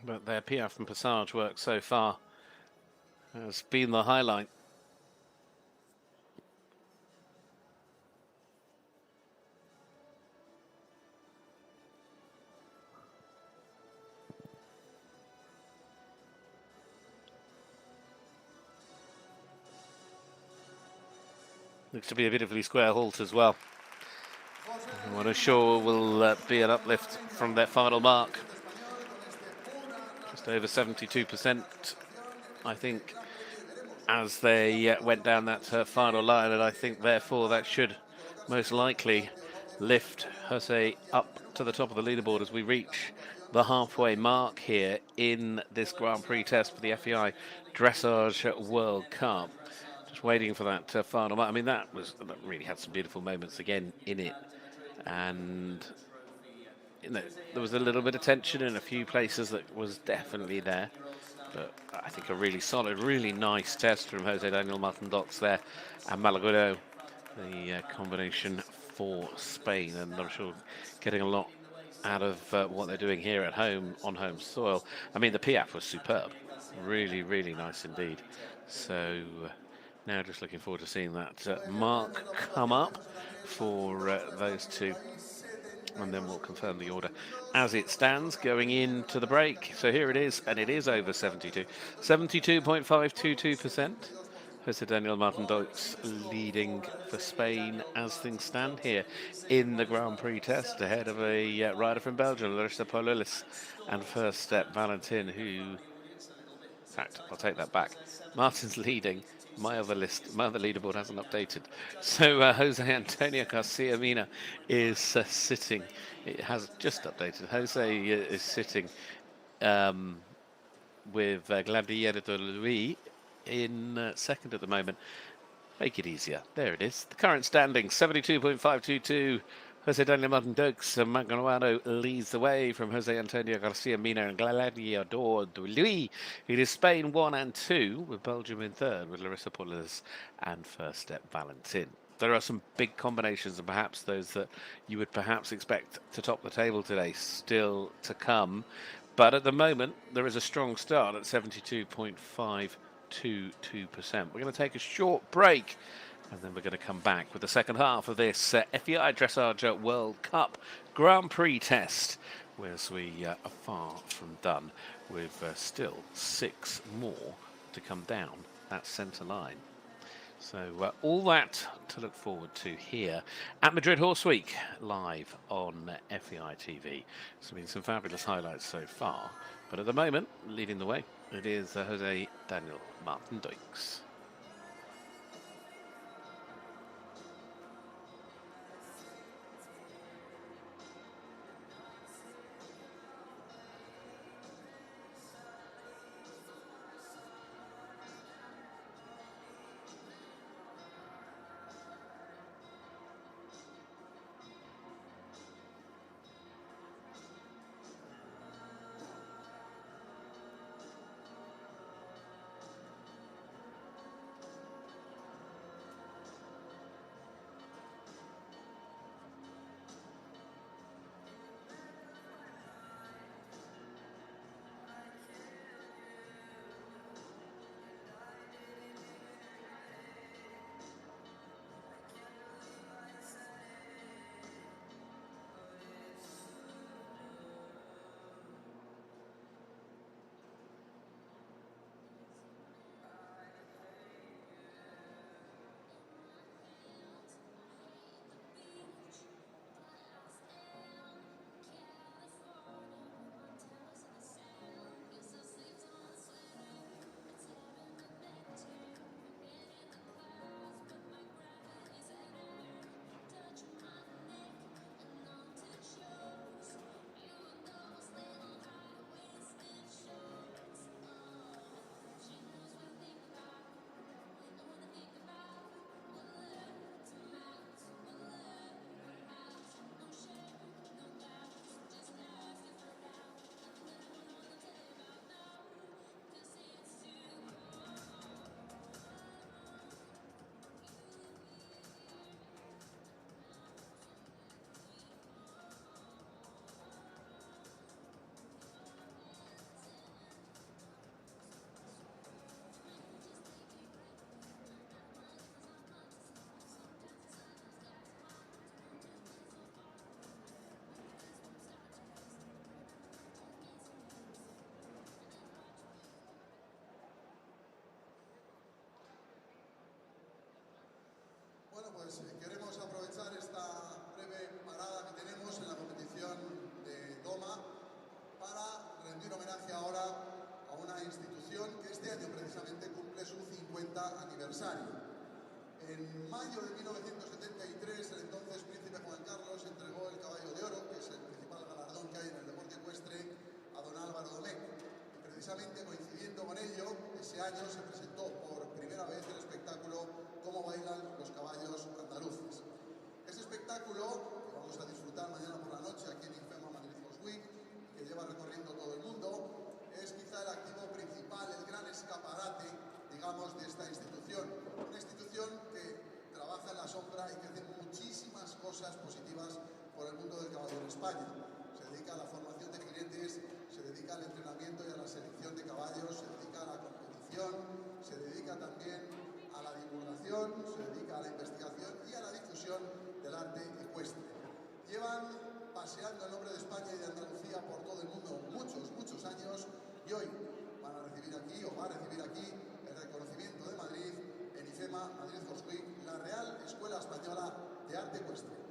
but their piaffe and passage work so far has been the highlight. Looks to be a beautifully square halt as well. What I'm sure will be an uplift from that final mark. Just over 72%, I think, as they went down that final line, and I think therefore that should most likely lift Jose up to the top of the leaderboard as we reach the halfway mark here in this Grand Prix test for the FEI Dressage World Cup. Just waiting for that final mark. I mean, that really had some beautiful moments again in it, and you know, there was a little bit of tension in a few places that was definitely there. But I think a really solid, really nice test from Jose Daniel Martin Dox there, and Malaguero, the combination for Spain, and I'm sure getting a lot out of what they're doing here at home on home soil. I mean, the piaffe was superb, really, really nice indeed. So now just looking forward to seeing that mark come up for those two. And then we'll confirm the order as it stands going into the break. So here it is, and it is over 72. 72.522%. Jose Daniel Martin Dox leading for Spain as things stand here in the Grand Prix test, ahead of a rider from Belgium, Larissa Pauluis, and first step Valentin, who, in fact, I'll take that back. Martin's leading. My other leaderboard hasn't updated. So Jose Antonio Garcia Mina is sitting. It has just updated. Jose is sitting with Grete Ayache in second at the moment. Make it easier. There it is. The current standing, 72.522. Jose Daniel Martin Dox and Magano leads the way from Jose Antonio Garcia Mina and Gladiador Luis. It is Spain 1 and 2, with Belgium in third, with Larissa Pauluis and first step Valentin. There are some big combinations, and perhaps those that you would perhaps expect to top the table today still to come. But at the moment, there is a strong start at 72.522%. We're going to take a short break, and then we're going to come back with the second half of this FEI Dressage World Cup Grand Prix test, whereas we are far from done, with still 6 more to come down that centre line. So all that to look forward to here at Madrid Horse Week, live on FEI TV. There's been some fabulous highlights so far, but at the moment, leading the way, it is Jose Daniel Martin Dox. precisamente cumple su 50 aniversario. En mayo de 1973, el entonces príncipe Juan Carlos entregó el caballo de oro, que es el principal galardón que hay en el deporte ecuestre, a don Álvaro Domecq. Y precisamente coincidiendo con ello, ese año se presentó por primera vez el espectáculo Cómo bailan los caballos andaluces. Ese espectáculo, que vamos a disfrutar mañana por la noche aquí en FEI Madrid Week, que lleva recorriendo todo el mundo, es quizá el activo principal, el gran escaparate, digamos, de esta institución. Una institución que trabaja en la sombra y que hace muchísimas cosas positivas por el mundo del caballo en España. Se dedica a la formación de jinetes, se dedica al entrenamiento y a la selección de caballos, se dedica a la competición, se dedica también a la divulgación, se dedica a la investigación y a la difusión del arte ecuestre. Llevan paseando el nombre de España y de Andalucía por todo el mundo muchos años, y hoy van a recibir aquí, o va a recibir aquí, el reconocimiento de Madrid en IFEMA Madrid Horse Week, la Real Escuela Española de Arte Ecuestre.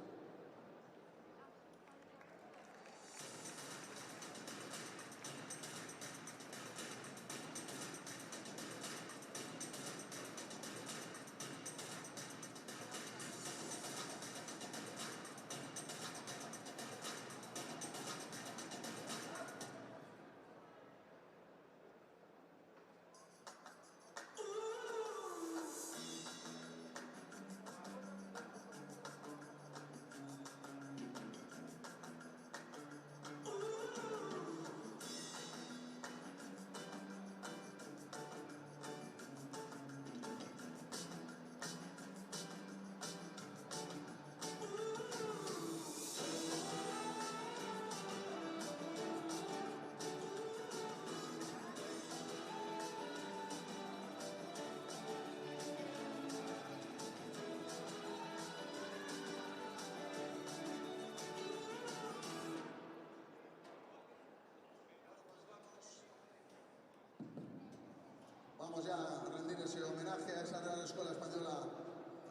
Vamos ya a rendir ese homenaje a esa Real Escuela Española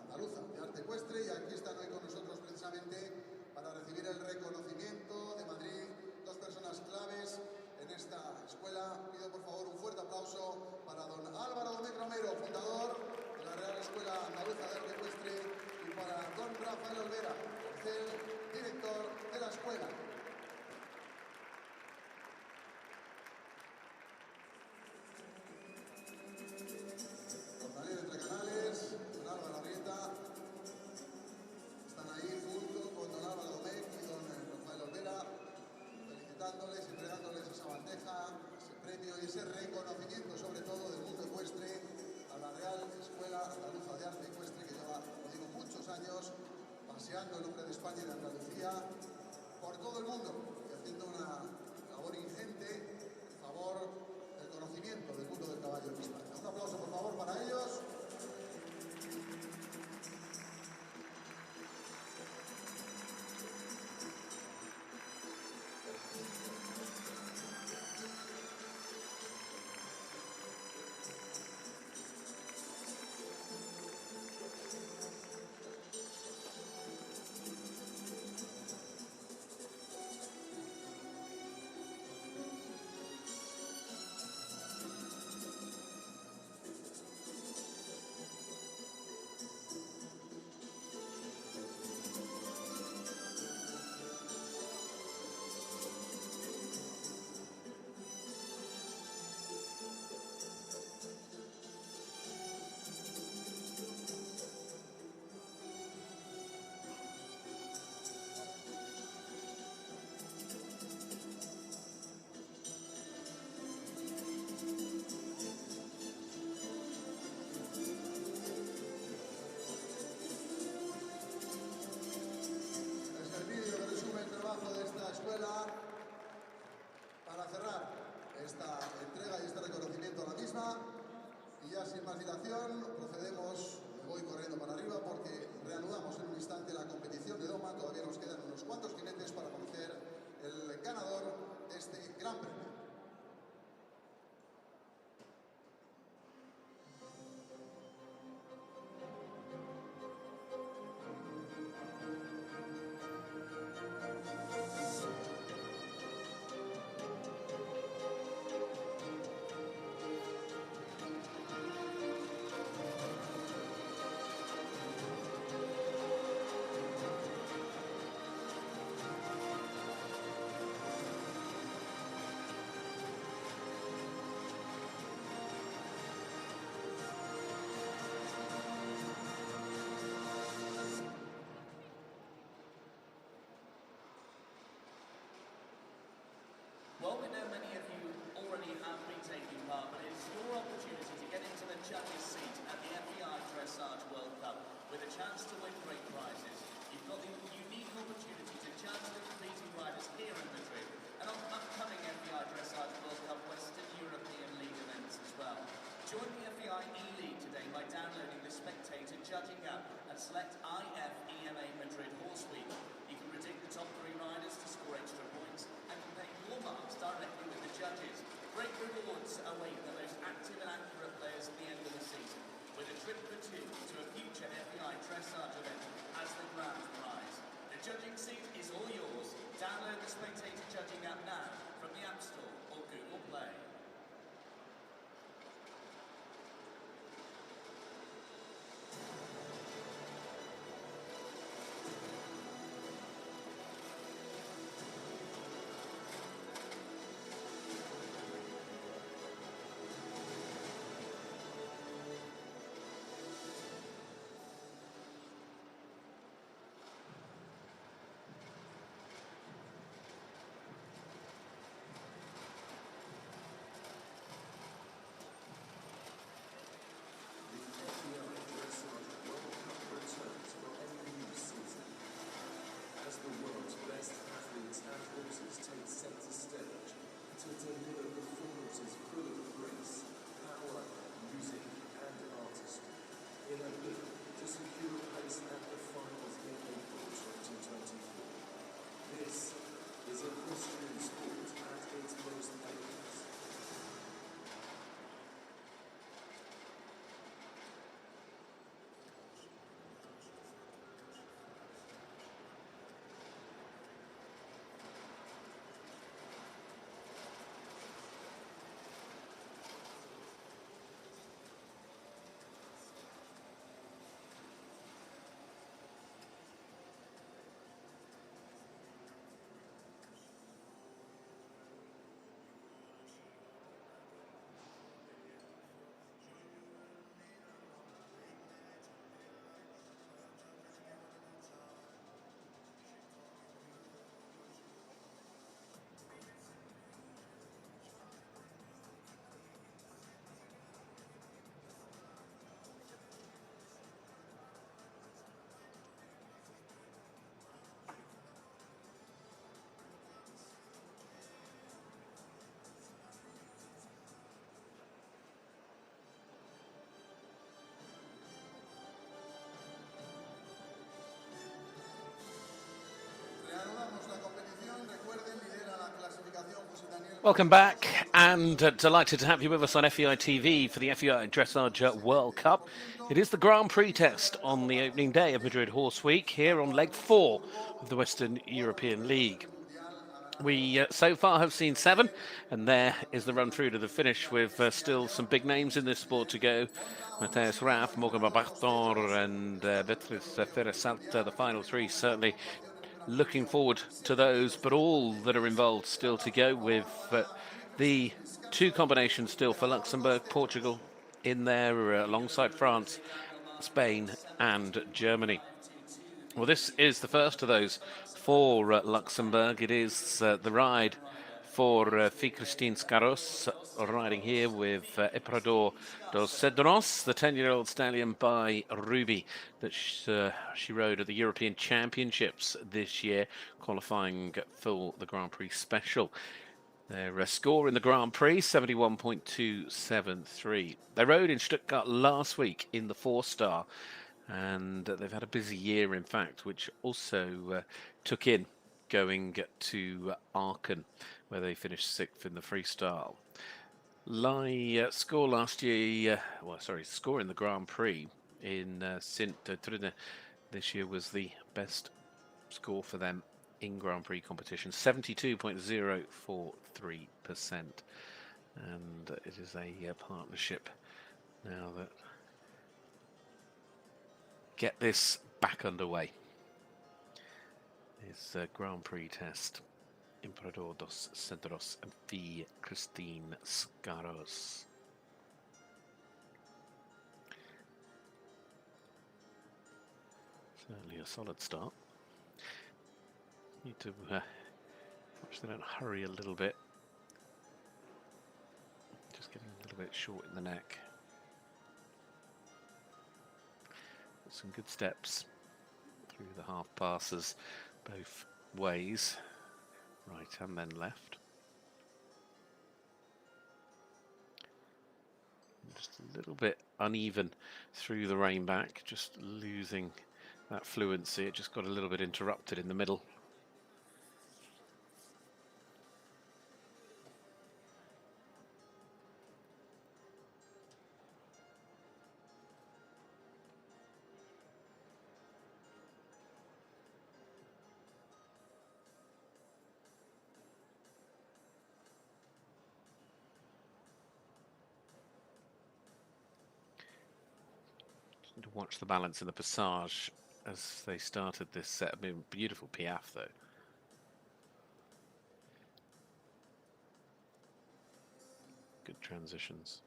Andaluza de Arte Ecuestre, y aquí están hoy con nosotros precisamente para recibir el reconocimiento de Madrid dos personas claves en esta escuela. Pido por favor un fuerte aplauso para don Álvaro Domecq Romero, fundador de la Real Escuela Andaluza de Arte Ecuestre, y para don Rafael Olvera, el director de la escuela. Y entregándoles esa bandeja, ese premio y ese reconocimiento, sobre todo del mundo ecuestre, a la Real Escuela Andaluza de Arte Ecuestre, que lleva, como digo, muchos años paseando el nombre de España y de Andalucía por todo el mundo y haciendo una labor ingente en favor del conocimiento del mundo del caballo en España. Un aplauso, por favor, para ellos. Para cerrar esta entrega y este reconocimiento a la misma, y ya sin más dilación procedemos, me voy corriendo para arriba porque reanudamos en un instante la competición de doma. Todavía nos quedan unos cuantos jinetes para conocer el ganador de este Gran Premio. Join the FEI E-League today by downloading the Spectator Judging app and select IFEMA Madrid Horse Week. You can predict the top 3 riders to score extra points and compare your marks directly with the judges. Great rewards await the most active and accurate players at the end of the season, with a trip for 2 to a future FEI Dressage event as the grand prize. The judging seat is all yours. Download the Spectator Judging app now from the App Store or Google Play. Welcome back, and delighted to have you with us on FEI TV for the FEI Dressage World Cup. It is the Grand Prix test on the opening day of Madrid Horse Week here on leg 4 of the Western European League. We so far have seen 7, and there is the run through to the finish with still some big names in this sport to go. Matthias, Rath, Morgan Barbancon and Beatriz Ferrer-Salat, the final 3 certainly looking forward to those, but all that are involved still to go, with the 2 combinations still for Luxembourg, Portugal in there alongside France, Spain and Germany. Well, this is the first of those for Luxembourg. It is the ride for Fie Christine Skarsoe, riding here with Emperador dos Cedros, the 10-year-old stallion by Ruby that she rode at the European Championships this year, qualifying for the Grand Prix Special. Their score in the Grand Prix, 71.273. They rode in Stuttgart last week in the 4-star, and they've had a busy year, in fact, which also took in going to Aachen, where they finished 6th in the freestyle. Score last year, score in the Grand Prix in Sint-Truiden this year was the best score for them in Grand Prix competition, 72.043%. And it is a partnership now that get this back underway. It's a Grand Prix test. Emperador dos Cedros and Fie Christine Skarsoe. Certainly a solid start. Need to watch they don't hurry a little bit. Just getting a little bit short in the neck. Some good steps through the half passes both ways, right and then left. Just a little bit uneven through the rein back, just losing that fluency. It just got a little bit interrupted in the middle. To watch the balance in the passage as they started this set. I mean, beautiful piaffe though. Good transitions.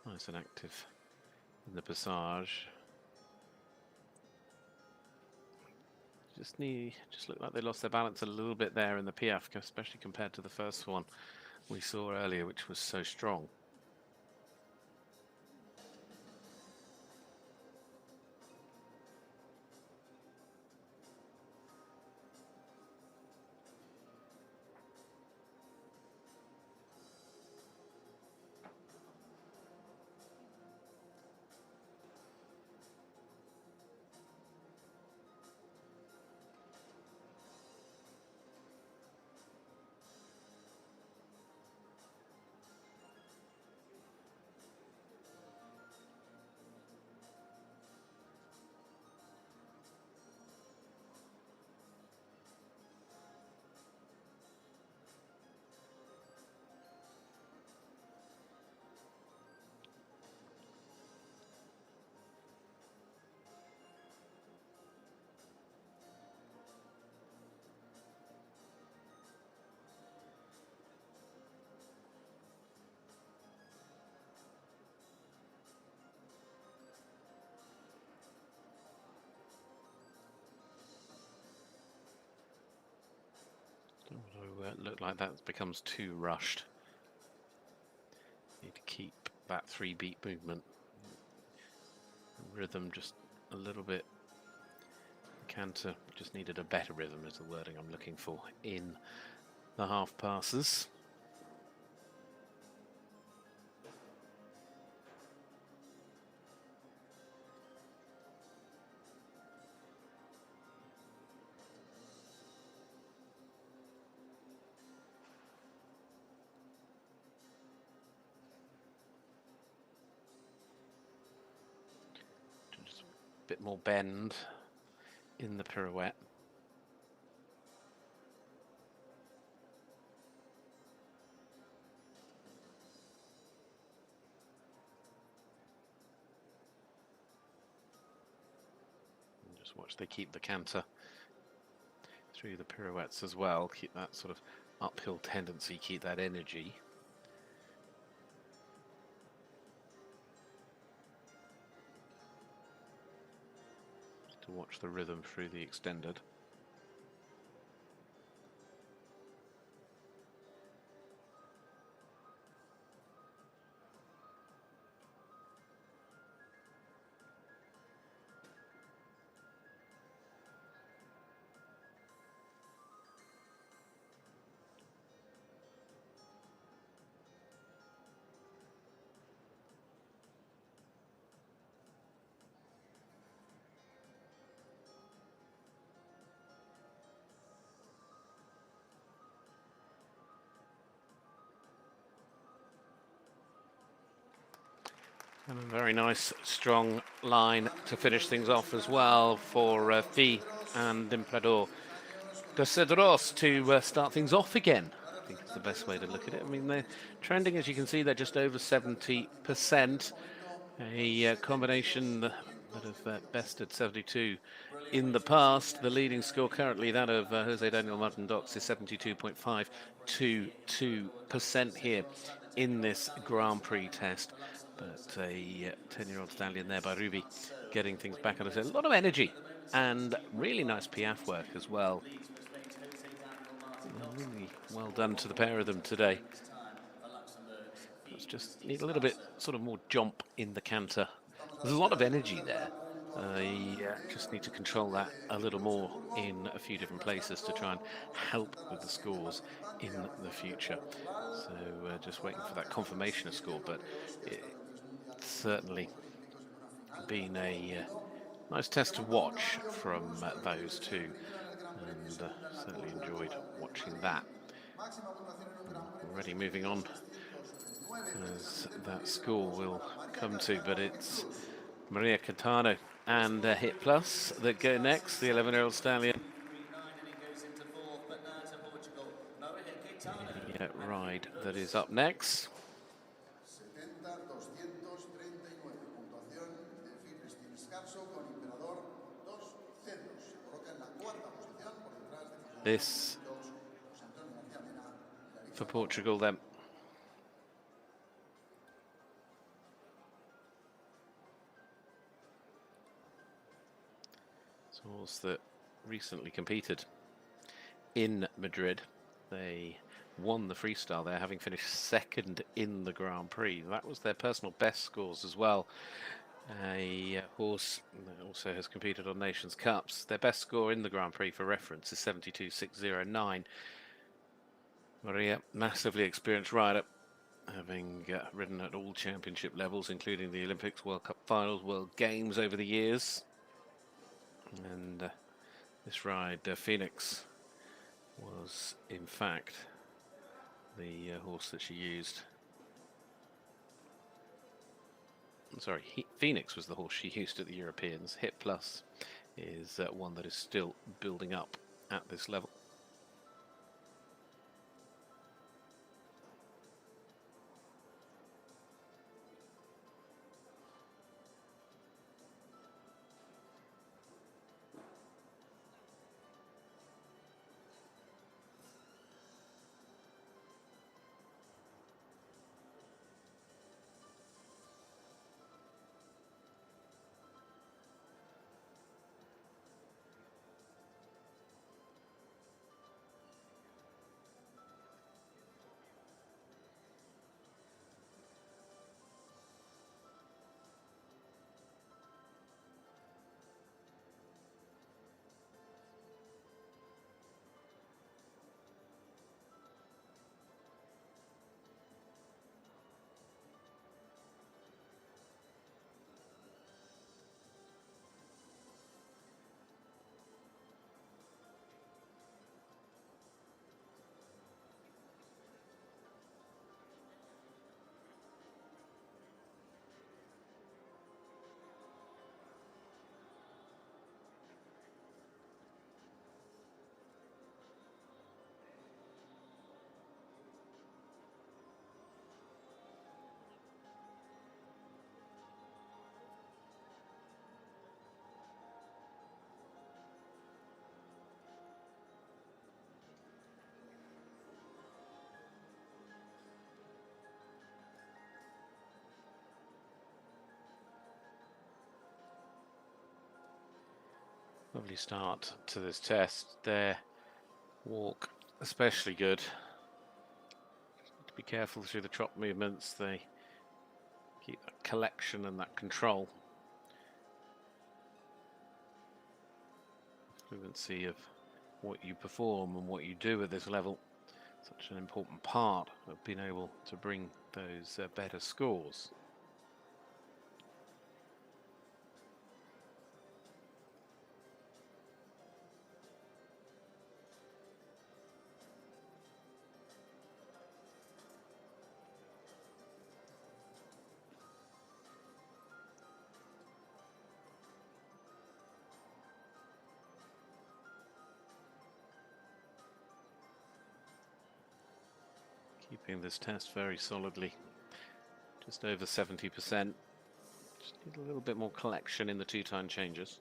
Nice and active in the passage. Just look like they lost their balance a little bit there in the piaffe, especially compared to the first one we saw earlier, which was so strong. Look like that becomes too rushed. Need to keep that 3-beat movement. Rhythm just a little bit. Canter just needed a better rhythm is the wording I'm looking for in the half passes. Bit more bend in the pirouette. And just watch they keep the canter through the pirouettes as well, keep that sort of uphill tendency, keep that energy. To watch the rhythm through the extended. And a very nice, strong line to finish things off as well for Fie and Imprador. De Cedros to start things off again, I think is the best way to look at it. I mean, they're trending, as you can see, they're just over 70%. A combination that have bested 72 in the past. The leading score currently, that of Jose Daniel Martin Dox, is 72.522% here in this Grand Prix test. But a 10-year-old stallion there by Ruby getting things back on a lot of energy and really nice piaffe work as well. Really well done to the pair of them today. Let's just need a little bit sort of more jump in the canter. There's a lot of energy there. Just need to control that a little more in a few different places to try and help with the scores in the future. So just waiting for that confirmation of score, but it's certainly been a nice test to watch from those two, and certainly enjoyed watching that. Already moving on as that score will come to, but it's Maria Caetano and Hit Plus that go next, the 11-year-old stallion. The ride that is up next. This for Portugal then. It's a horse that recently competed in Madrid. They won the freestyle there, having finished second in the Grand Prix. That was their personal best scores as well. A horse that also has competed on Nations Cups. Their best score in the Grand Prix, for reference, is 72.609. Maria, massively experienced rider, having ridden at all championship levels, including the Olympics, World Cup finals, World Games over the years. And this ride, Phoenix, was in fact the horse that she used. I'm sorry, Phoenix was the horse she used at the Europeans. Hit Plus is one that is still building up at this level. Lovely start to this test. Their walk especially good. Need to be careful through the trot movements. They keep that collection and that control. Fluency of what you perform and what you do at this level. Such an important part of being able to bring those better scores. keeping this test very solidly. Just over 70%. Just need a little bit more collection in the two-time changes.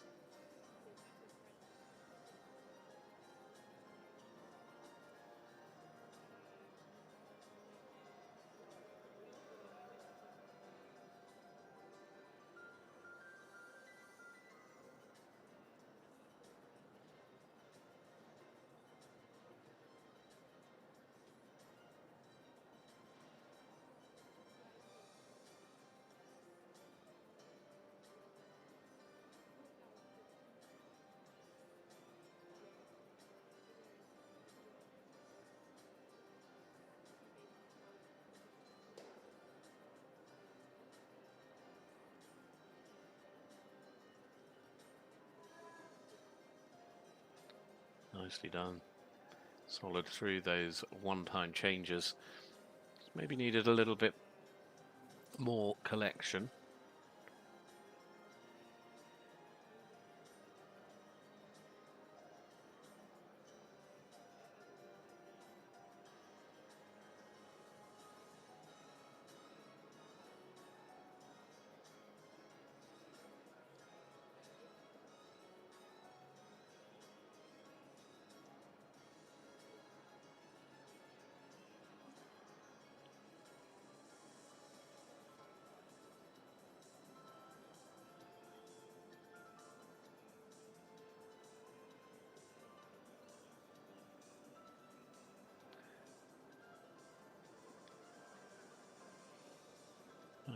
Nicely done. Solid through those one-time changes. Maybe needed a little bit more collection.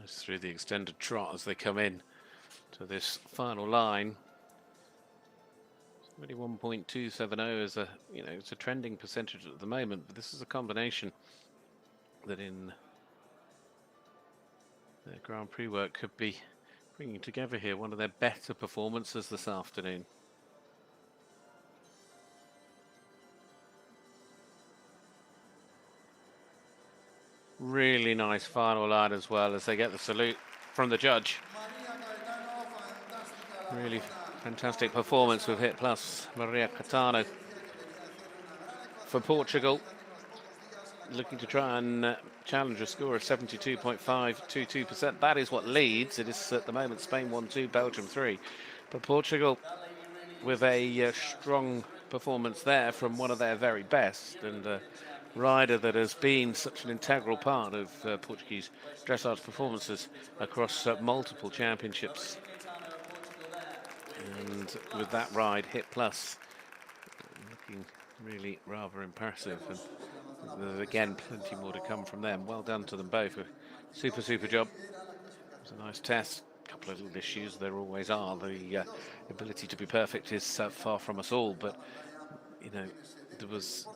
Nice through the extended trot as they come in to this final line. 21.270 is a, it's a trending percentage at the moment, but this is a combination that in their Grand Prix work could be bringing together here one of their better performances this afternoon. Really nice final line as well as they get the salute from the judge. Really fantastic performance with Hit Plus. Maria Caetano for Portugal, looking to try and challenge a score of 72.522%. That is what leads. It is at the moment Spain 1-2, Belgium 3. But Portugal with a strong performance there from one of their very best, and a rider that has been such an integral part of Portuguese dressage performances across multiple championships. And with that ride, Hit Plus, looking really rather impressive. And there's again plenty more to come from them. Well done to them both. A super job. It was a nice test. A couple of little issues, there always are. The ability to be perfect is far from us all, but there was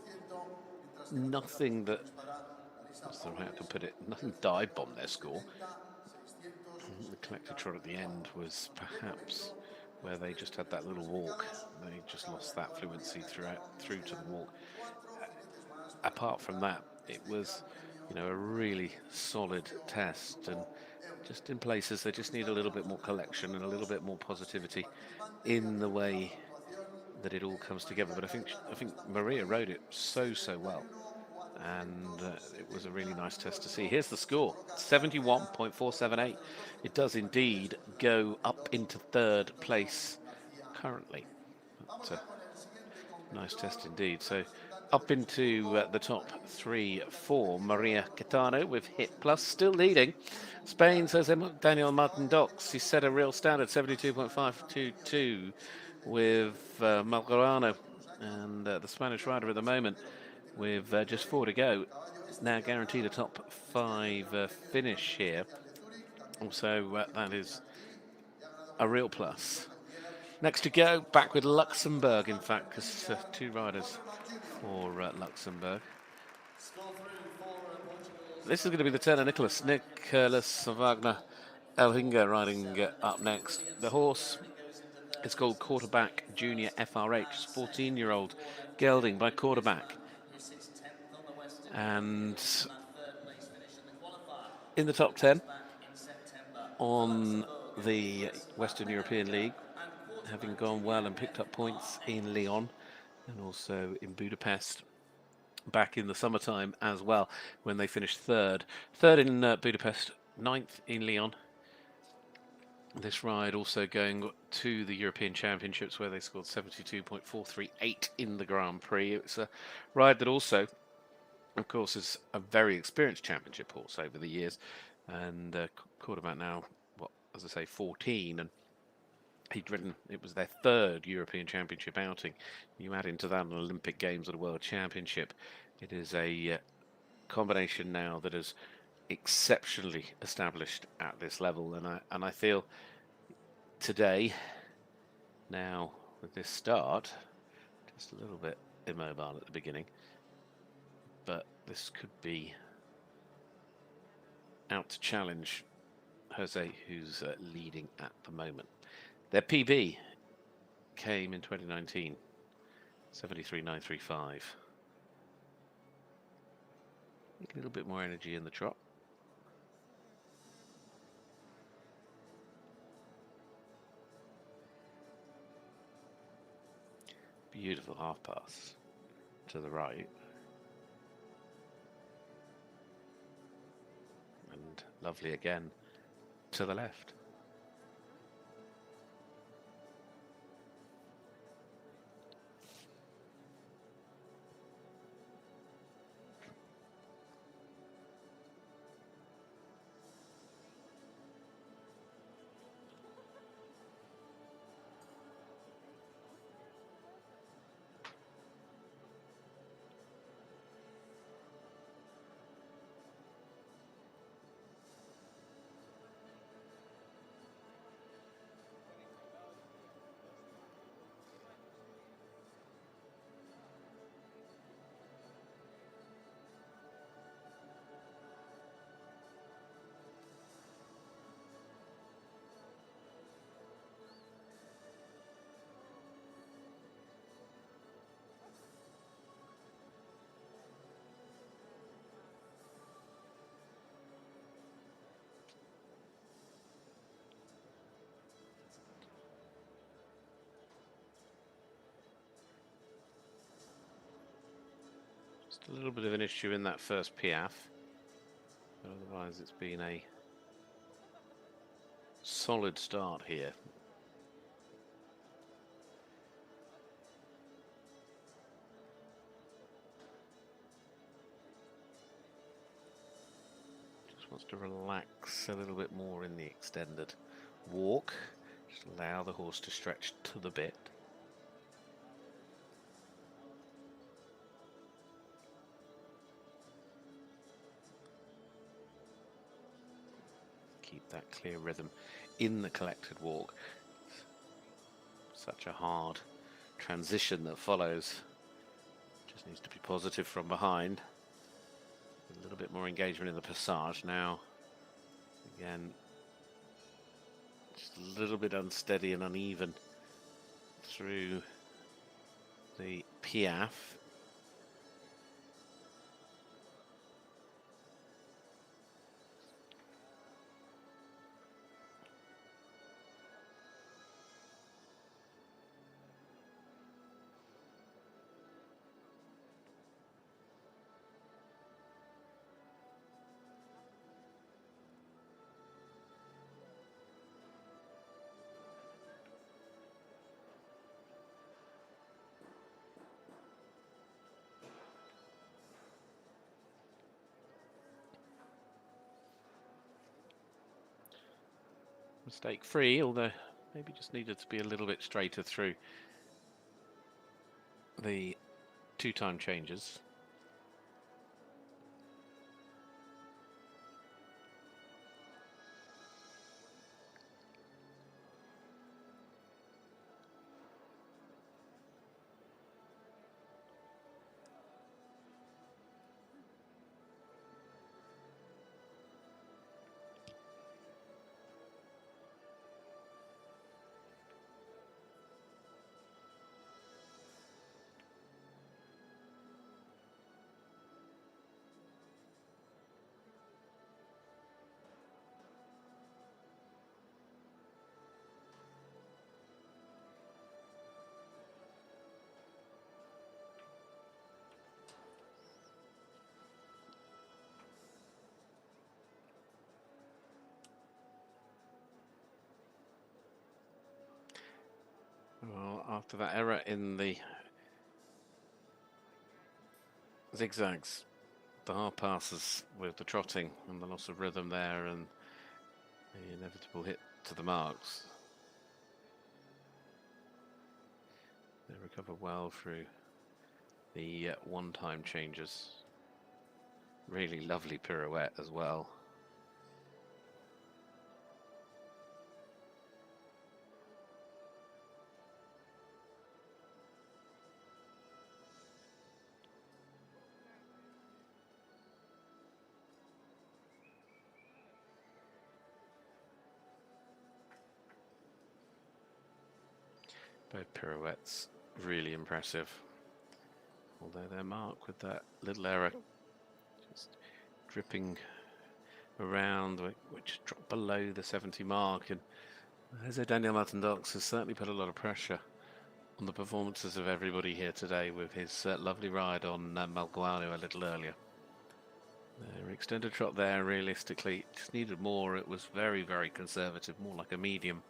nothing that, that's the way I can put it, nothing dive-bombed their score. The collected trot at the end was perhaps where they just had that little walk. They just lost that fluency through to the walk. Apart from that, it was, a really solid test, and just in places they just need a little bit more collection and a little bit more positivity in the way that it all comes together. But I think Maria rode it so well, and it was a really nice test to see. Here's the score, 71.478. It does indeed go up into third place currently. But, nice test indeed. So up into the top 3 for Maria Caetano with Hit Plus, still leading. Spain says Daniel Martin Dox. He set a real standard, 72.522 with Malgrano, and the Spanish rider at the moment with just 4 to go. Now guaranteed a top 5 finish here. Also, that is a real plus. Next to go, back with Luxembourg, in fact, because 2 riders for Luxembourg. This is going to be the turn of Nicolas. Nicolas Wagner, Ehlinger riding up next. The horse is called Quarterback Junior FRH, 14-year-old gelding by Quarterback. And in the top 10 on the Western European League, having gone well and picked up points in Lyon and also in Budapest. back in the summertime as well, when they finished third. Third in Budapest, ninth in Lyon. This ride also going to the European Championships, where they scored 72.438 in the Grand Prix. It's a ride that also, of course, is a very experienced championship horse over the years, and caught about now, what, as I say, 14, and he'd ridden, it was their third European Championship outing. You add into that an Olympic Games and a World Championship. It is a combination now that is exceptionally established at this level, and I feel today, now with this start, just a little bit immobile at the beginning, but this could be out to challenge Jose, who's leading at the moment. Their PB came in 2019, 73.935. A little bit more energy in the trot. Beautiful half pass to the right. And lovely again to the left. A little bit of an issue in that first piaffe, but otherwise it's been a solid start here. Just wants to relax a little bit more in the extended walk, just allow the horse to stretch to the bit. Keep that clear rhythm in the collected walk. Such a hard transition that follows. Just needs to be positive from behind. A little bit more engagement in the passage now. Again, just a little bit unsteady and uneven through the piaffe. Mistake free, although maybe just needed to be a little bit straighter through the two-time changes. after that error in the zigzags, the hard passes with the trotting and the loss of rhythm there, and the inevitable hit to the marks. They recover well through the one-time changes. Really lovely pirouette as well. Both pirouettes really impressive. Although they're marked with that little error, just dripping around, which dropped below the 70 mark. And Jose Daniel Martin-Dox has certainly put a lot of pressure on the performances of everybody here today with his lovely ride on Malguano a little earlier. Their extended trot there, realistically, just needed more. It was very, very conservative, more like a medium.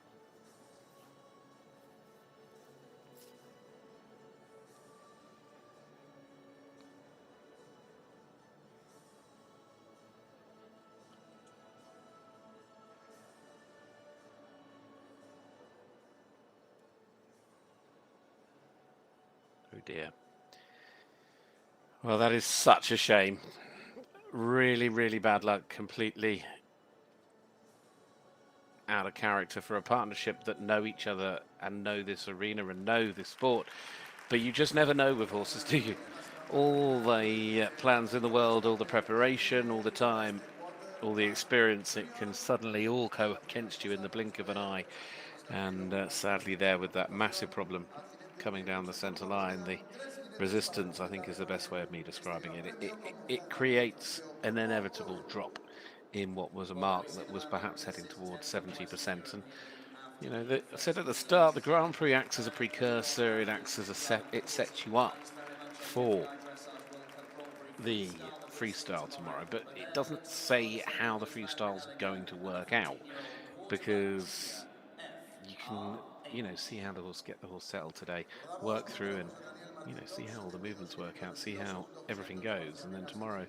Oh dear. Well, that is such a shame. Really, really bad luck. Completely out of character for a partnership that know each other and know this arena and know this sport. But you just never know with horses, do you? All the plans in the world, all the preparation, all the time, all the experience, it can suddenly all go against you in the blink of an eye. And sadly there with that massive problem coming down the centre line, the resistance, I think, is the best way of me describing it. It creates an inevitable drop in what was a mark that was perhaps heading towards 70%. And you know, I said at the start, the Grand Prix acts as a precursor. It acts as a set. It sets you up for the freestyle tomorrow, but it doesn't say how the freestyle's going to work out, because you can, you know, see how the horse get the horse settled today, work through and, you know, see how all the movements work out, see how everything goes, and then tomorrow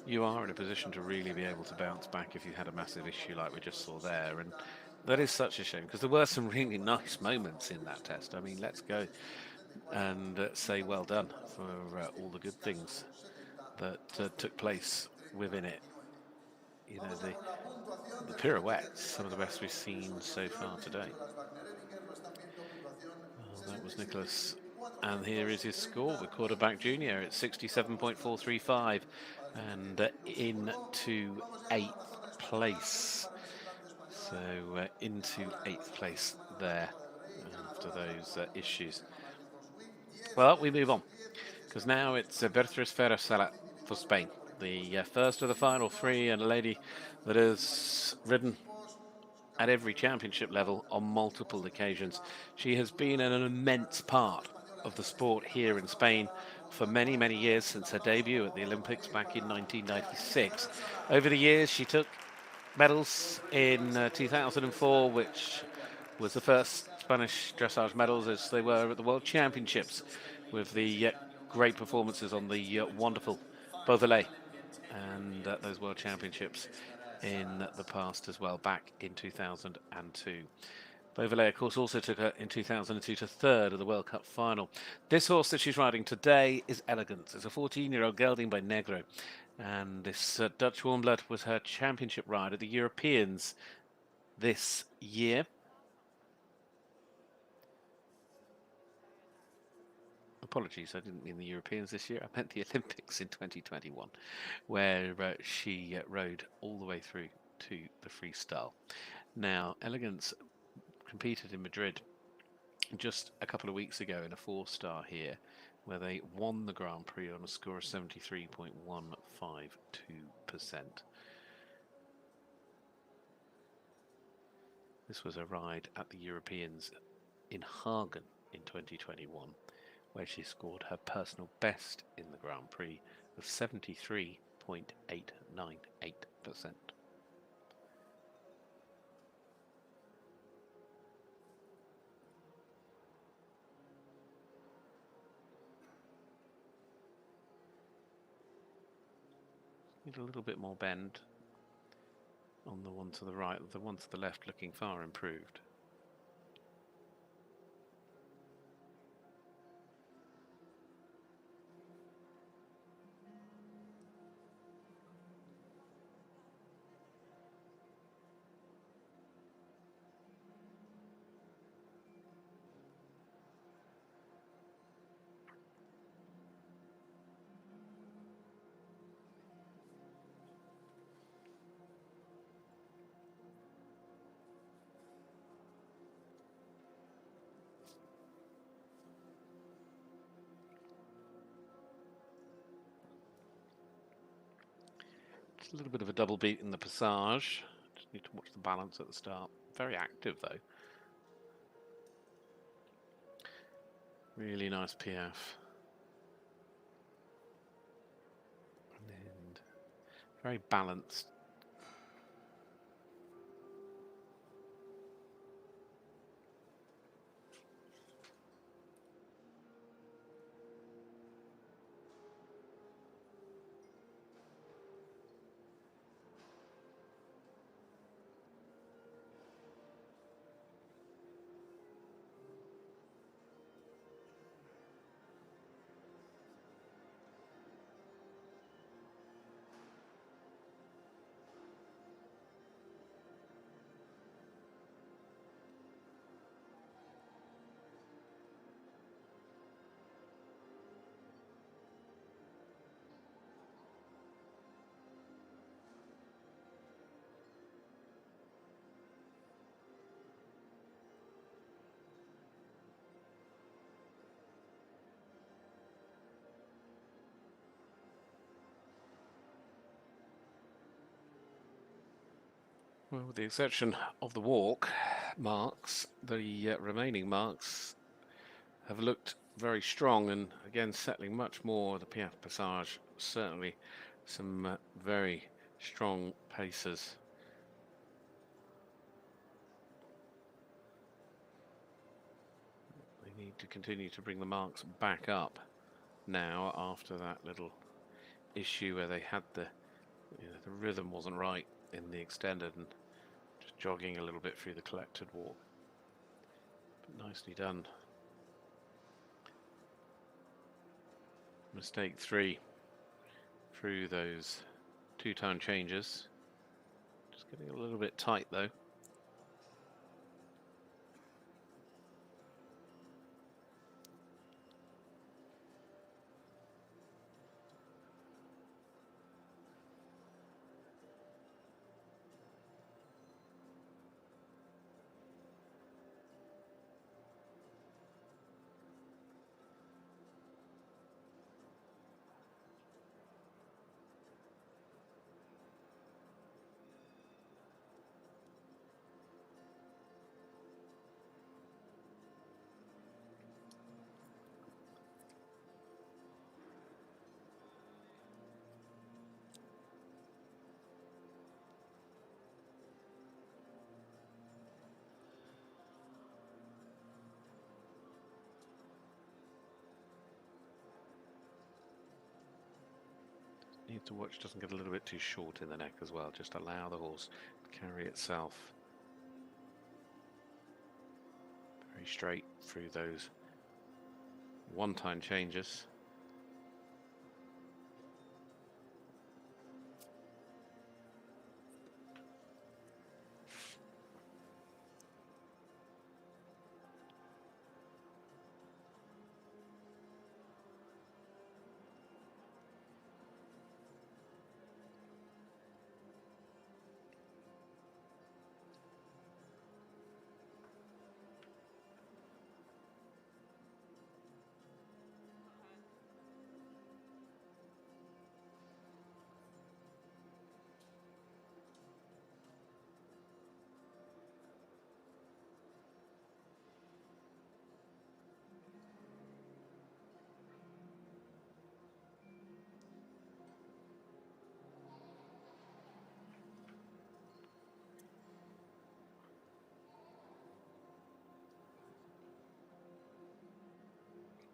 you are in a position to really be able to bounce back if you had a massive issue like we just saw there. And that is such a shame, because there were some really nice moments in that test. I mean, let's go and say well done for all the good things that took place within it. You know, the pirouettes, some of the best we've seen so far today. Well, that was Nicolas, and here is his score with quarterback junior at 67.435 and into 8th place. So into 8th place there after those issues. Well, we move on, because now it's Beatriz Ferrer-Salat for Spain, the first of the final three, and a lady that has ridden at every championship level on multiple occasions. She has been an immense part of the sport here in Spain for many, many years, since her debut at the Olympics back in 1996. Over the years, she took medals in 2004, which was the first Spanish dressage medals as they were at the World Championships, with the great performances on the wonderful Beauvalet and those World Championships in the past as well, back in 2002. Beauvalet, of course, also took her in 2002 to third of the World Cup final. This horse that she's riding today is Elegance. It's a 14-year-old gelding by Negro, and this Dutch warm blood was her championship ride at the Europeans this year. Apologies, I didn't mean the Europeans this year. I meant the Olympics in 2021, where she rode all the way through to the freestyle. Now, Elegance competed in Madrid just a couple of weeks ago in a 4-star here, where they won the Grand Prix on a score of 73.152%. This was a ride at the Europeans in Hagen in 2021, where she scored her personal best in the Grand Prix of 73.898%. Need a little bit more bend on the one to the right, the one to the left looking far improved. A little bit of a double beat in the passage. Just need to watch the balance at the start. Very active though. Really nice PF. And very balanced. Well, with the exception of the walk marks, the remaining marks have looked very strong, and again settling much more. The PF Passage, certainly some very strong paces. They need to continue to bring the marks back up now after that little issue where they had the rhythm wasn't right in the extended and just jogging a little bit through the collected walk. But nicely done. Mistake 3 through those two-tone changes. Just getting a little bit tight though. Need to watch doesn't get a little bit too short in the neck as well. Just allow the horse to carry itself very straight through those one-time changes.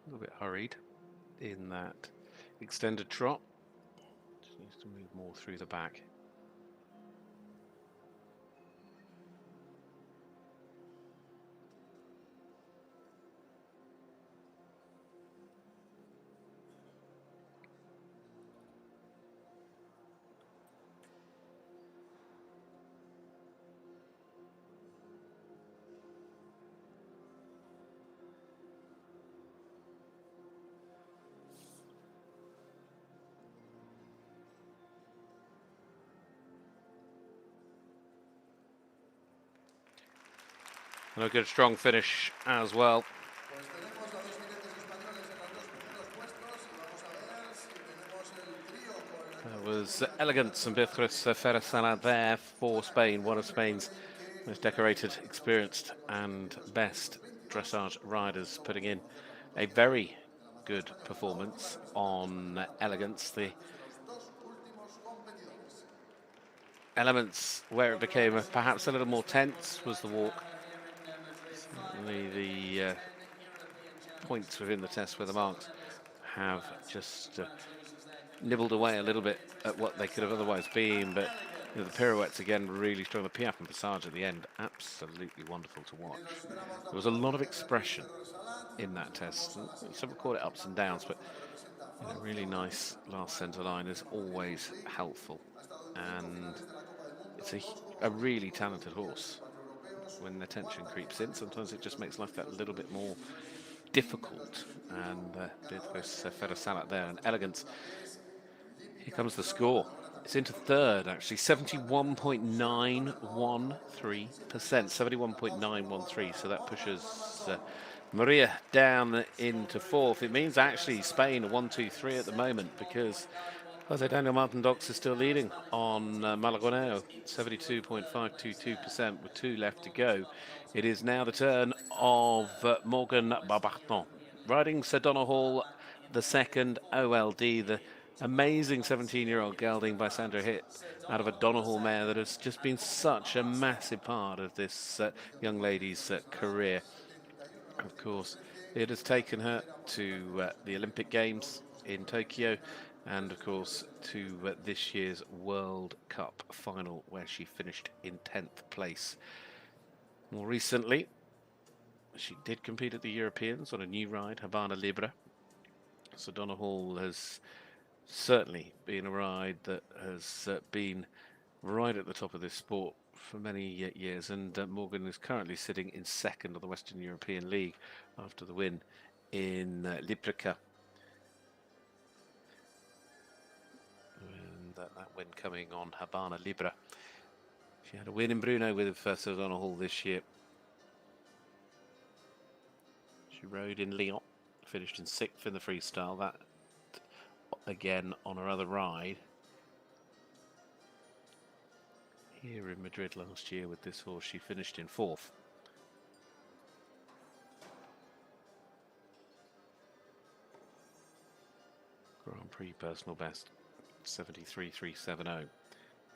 A little bit hurried in that extended trot. Just need Needs to move more through the back. And a good strong finish as well. That was Elegance and Beatriz Ferrer-Salat there for Spain, one of Spain's most decorated, experienced and best dressage riders, putting in a very good performance on Elegance. The elements where it became perhaps a little more tense was the walk. Certainly the points within the test where the marks have just nibbled away a little bit at what they could have otherwise been, but you know, the pirouettes again really strong. The piaffe and passage at the end, absolutely wonderful to watch. There was a lot of expression in that test. Some would call it ups and downs, but you know, really nice last centre line is always helpful, and it's a really talented horse. When the tension creeps in, sometimes it just makes life that little bit more difficult. And Beatriz Ferrer-Salat there, and Elegance. Here comes the score. It's into third, actually, 71.913%, 71.913. So that pushes Maria down into fourth. It means actually Spain are 1-2-3 at the moment, because Jose Daniel Martin Dox is still leading on Malagoneo, 72.522% with 2 left to go. It is now the turn of Morgan Barbancon, riding Sir Donald the second OLD, the amazing 17-year-old gelding by Sandra Hitt out of a Donahall mare that has just been such a massive part of this young lady's career. Of course, it has taken her to the Olympic Games in Tokyo, and of course to this year's World Cup final, where she finished in 10th place. More recently, she did compete at the Europeans on a new ride, Habana Libre. So Donahall has certainly been a ride that has been right at the top of this sport for many years, and Morgan is currently sitting in second of the Western European League after the win in Liplica. And that win coming on Habana Libre. She had a win in Brno with Sir Donahall this year. She rode in Lyon, finished in 6th in the freestyle. That again on her other ride here in Madrid last year with this horse. She finished in 4th. Grand Prix personal best 73.370.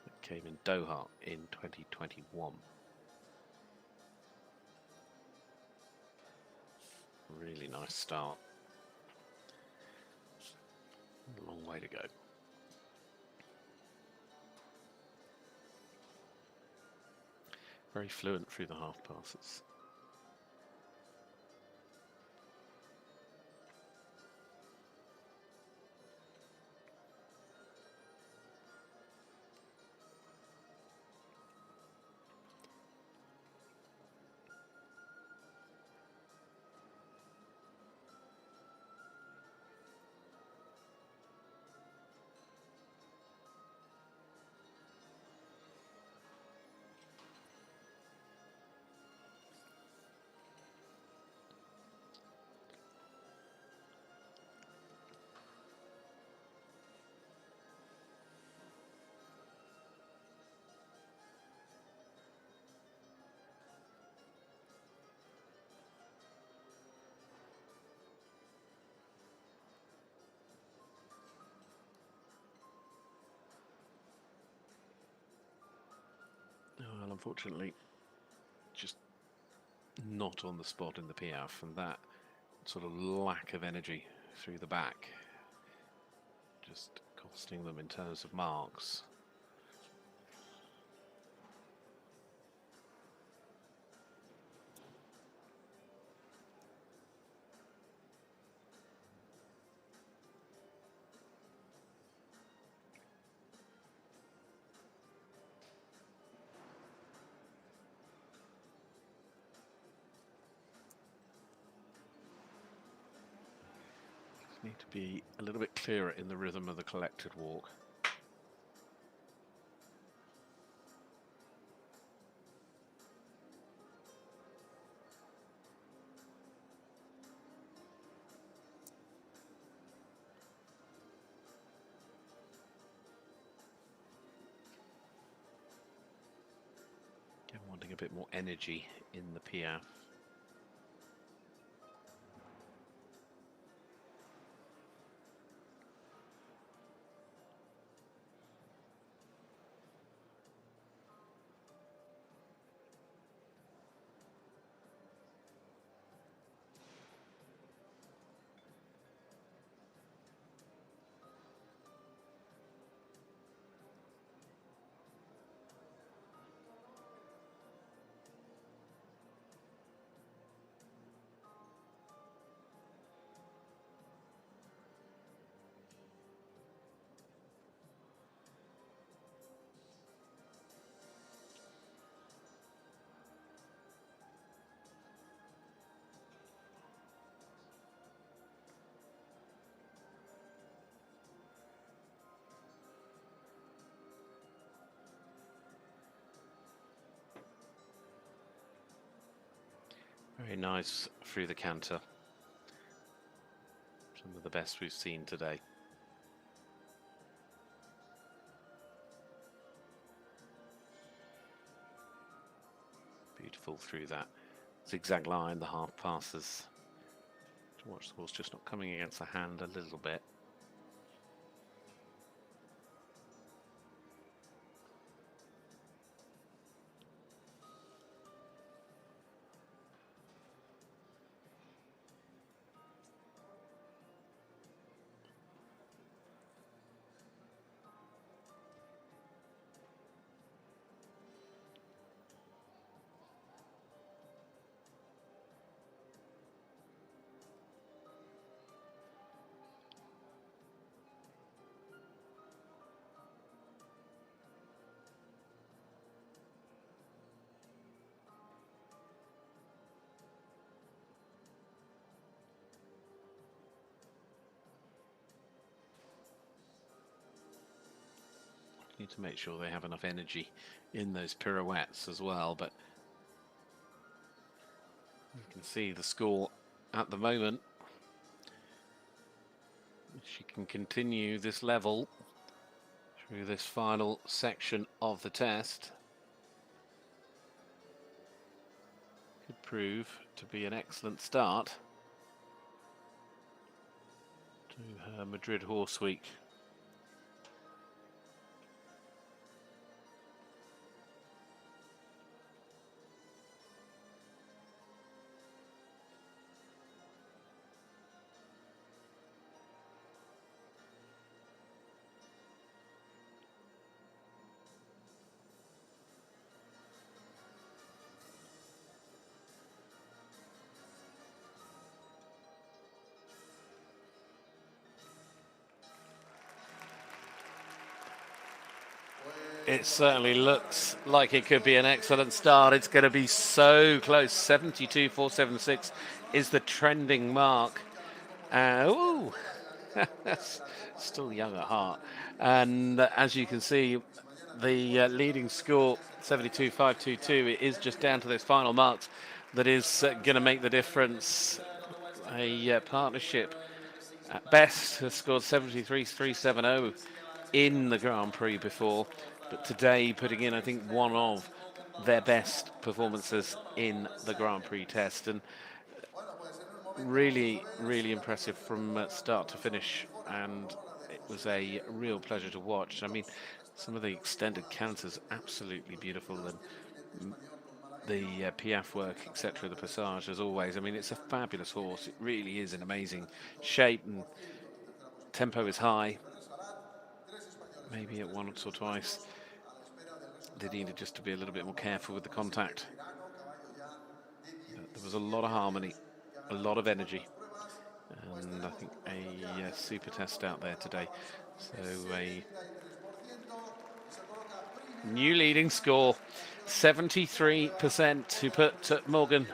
That came in Doha in 2021. Really nice start. A long way to go. Very fluent through the half passes. Well, unfortunately, just not on the spot in the piaffe, and that sort of lack of energy through the back just costing them in terms of marks. Need to be a little bit clearer in the rhythm of the collected walk. Again, wanting a bit more energy in the piaffe. Very nice through the canter. Some of the best we've seen today. Beautiful through that zigzag line, the half passes. To watch the horse just not coming against the hand a little bit. Need to make sure they have enough energy in those pirouettes as well, but you can see the score at the moment. She can continue this level through this final section of the test. Could prove to be an excellent start to her Madrid Horse Week. It certainly looks like it could be an excellent start. It's going to be so close. 72.476 is the trending mark. Ooh, that's still young at heart. And as you can see, the leading score, 72.522, it is just down to those final marks that is going to make the difference. A partnership at best has scored 73.370 in the Grand Prix before. But today putting in, I think, one of their best performances in the Grand Prix test, and really, really impressive from start to finish, and it was a real pleasure to watch. I mean, some of the extended canters, absolutely beautiful, and the piaffe work, etc., the passage, as always. I mean, it's a fabulous horse. It really is in amazing shape, and tempo is high. maybe at once or twice. They needed just to be a little bit more careful with the contact. But there was a lot of harmony, a lot of energy, and I think a super test out there today. So a new leading score, 73%, to put Morgan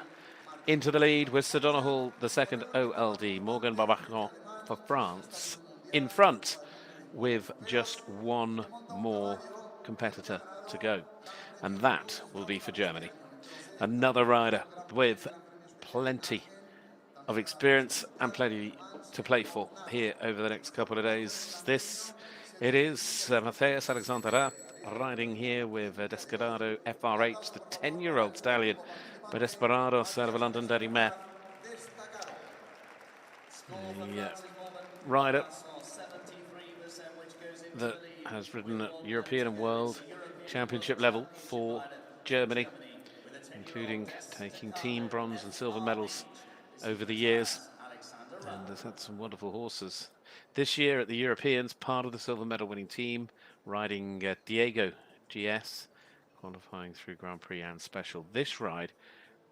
into the lead with Sir Donald, the second OLD. Morgan Barbancon for France in front with just one more competitor to go. And that will be for Germany. Another rider with plenty of experience and plenty to play for here over the next couple of days. It is Matthias Alexandre Rath riding here with Desperado FR8, the 10-year-old stallion, but Desperados out of a London Daddy mare. The rider that has ridden at European and World Championship level for Germany, including taking team bronze and silver medals over the years, and has had some wonderful horses. This year at the Europeans, part of the silver medal winning team, riding Diego GS, qualifying through Grand Prix and Special. This ride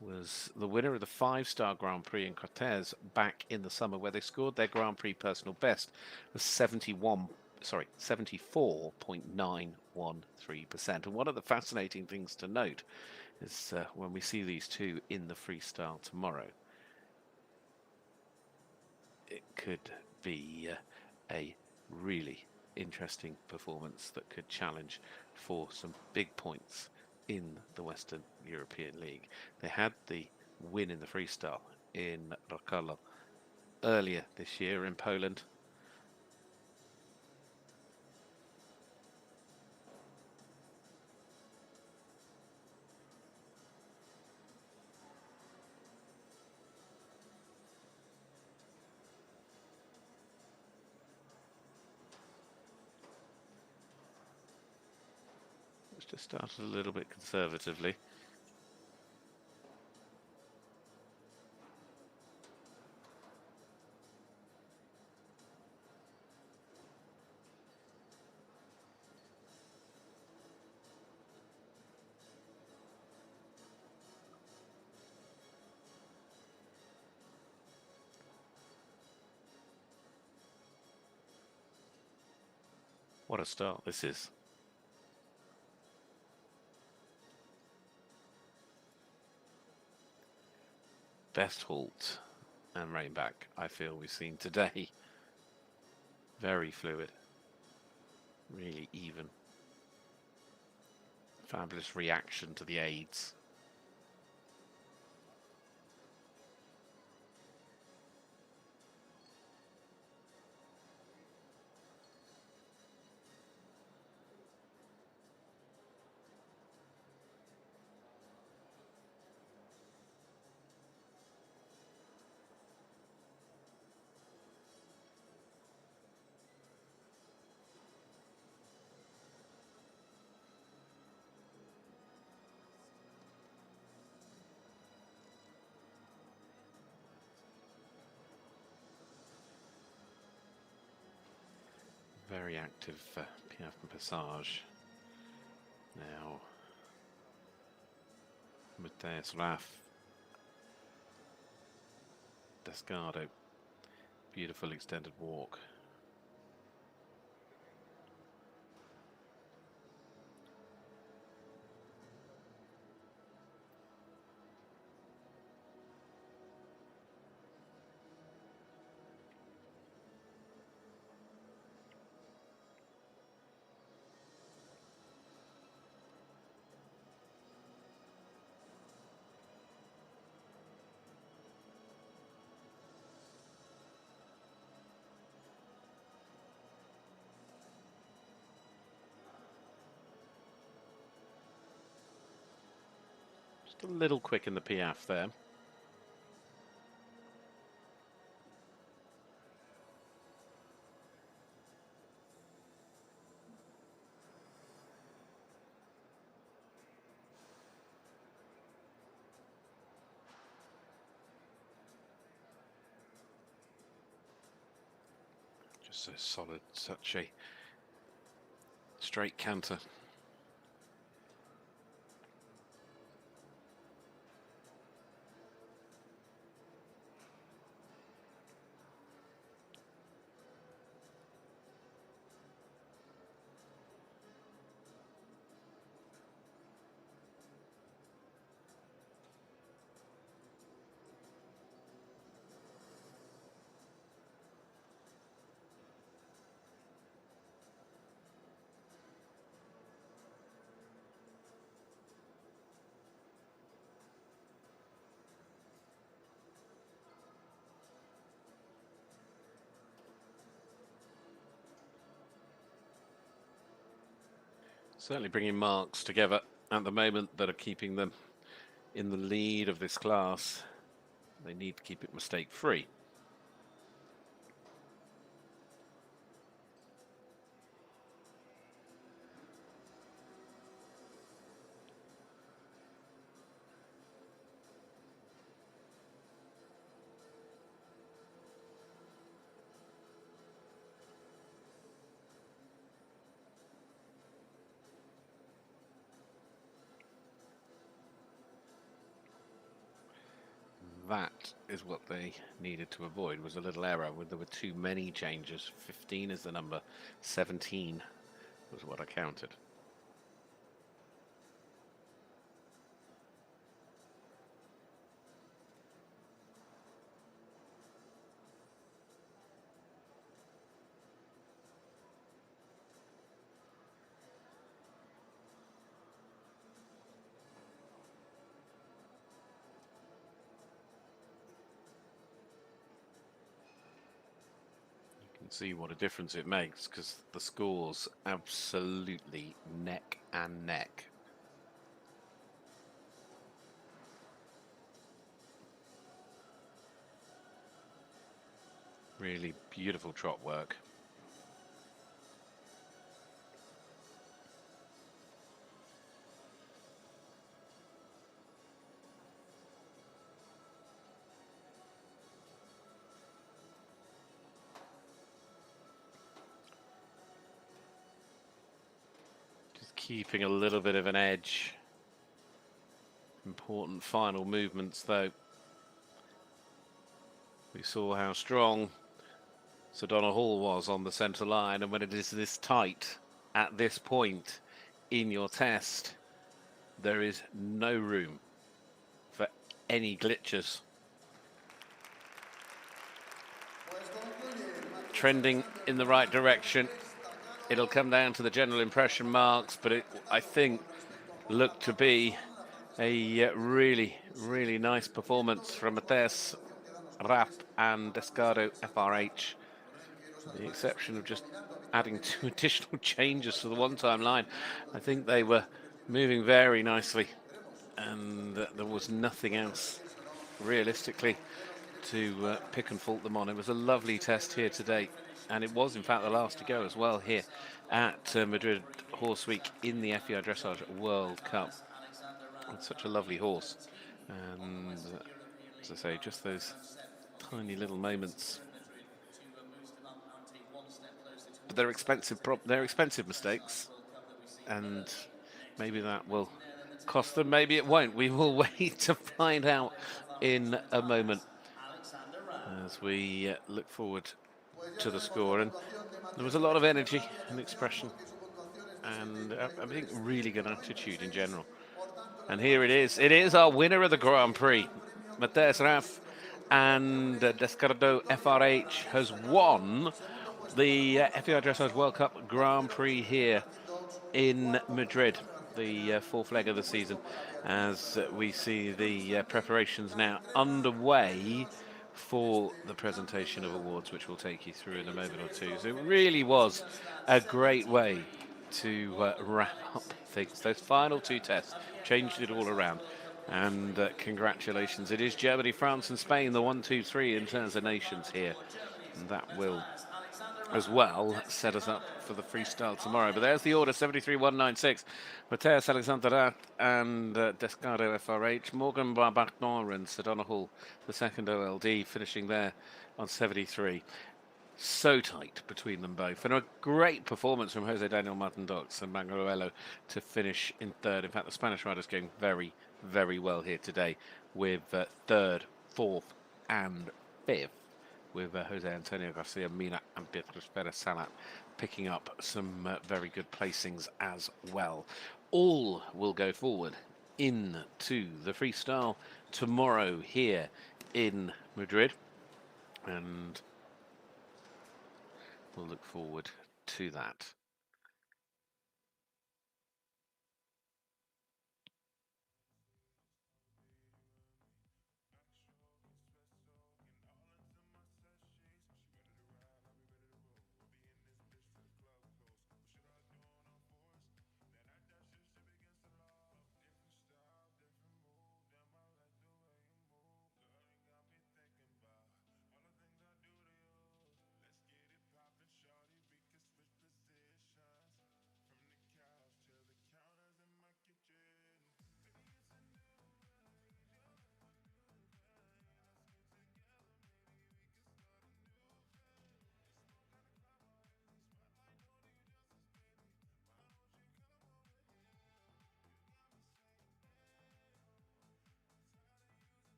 was the winner of the 5-star Grand Prix in Cortez back in the summer, where they scored their Grand Prix personal best of 74.913%. And one of the fascinating things to note is when we see these two in the freestyle tomorrow, it could be a really interesting performance that could challenge for some big points in the Western European League. They had the win in the freestyle in Rakola earlier this year in Poland. Just started a little bit conservatively. What a start this is. Best halt and rein back I feel we've seen today. Very fluid, really even. Fabulous reaction to the aids. Very active Piaf and Passage. Now, Matthias Rath, Desperado, beautiful extended walk. A little quick in the Piaf there. Just so solid, such a straight canter. Certainly bringing marks together at the moment that are keeping them in the lead of this class. They need to keep it mistake-free. That is what they needed to avoid, was a little error where there were too many changes. 15 is the number, 17 was what I counted. See what a difference it makes, because the score's absolutely neck and neck. Really beautiful trot work. Keeping a little bit of an edge. Important final movements, though. We saw how strong Sir Hall was on the centre line, and when it is this tight at this point in your test, there is no room for any glitches. Trending in the right direction. It'll come down to the general impression marks, but it, I think, looked to be a really, really nice performance from Matthias, Rath and Descardo FRH. With the exception of just adding 2 additional changes to the one-time line, I think they were moving very nicely, and there was nothing else realistically to pick and fault them on. It was a lovely test here today. And it was, in fact, the last to go as well here at Madrid Horse Week in the FEI Dressage World Cup. It's such a lovely horse. And as I say, just those tiny little moments. But they're expensive mistakes. And maybe that will cost them, maybe it won't. We will wait to find out in a moment as we look forward to the score. And there was a lot of energy and expression, and I think really good attitude in general. And here it is our winner of the Grand Prix. Matthias Rath and Descardo FRH has won the FEI Dressage World Cup Grand Prix here in Madrid, the fourth leg of the season, as we see the preparations now underway for the presentation of awards, which we'll take you through in a moment or two. So it really was a great way to wrap up things. Those final 2 tests changed it all around. And congratulations. It is Germany, France and Spain, the 1, 2, 3 in terms of nations here. And that will as well set us up for the freestyle tomorrow. But there's the order: 73-196. Matthias, Alexandre Ayache and Descardo FRH, Morgan Barbancon and Sir Hall, the second OLD, finishing there on 73. So tight between them both. And a great performance from Jose Daniel Martin-Dox and Mangaruelo to finish in third. In fact, the Spanish riders going very, very well here today with third, fourth and fifth, with Jose Antonio Garcia, Mina and Beatriz Ferrer-Salat picking up some very good placings as well. All will go forward into the freestyle tomorrow here in Madrid. And we'll look forward to that.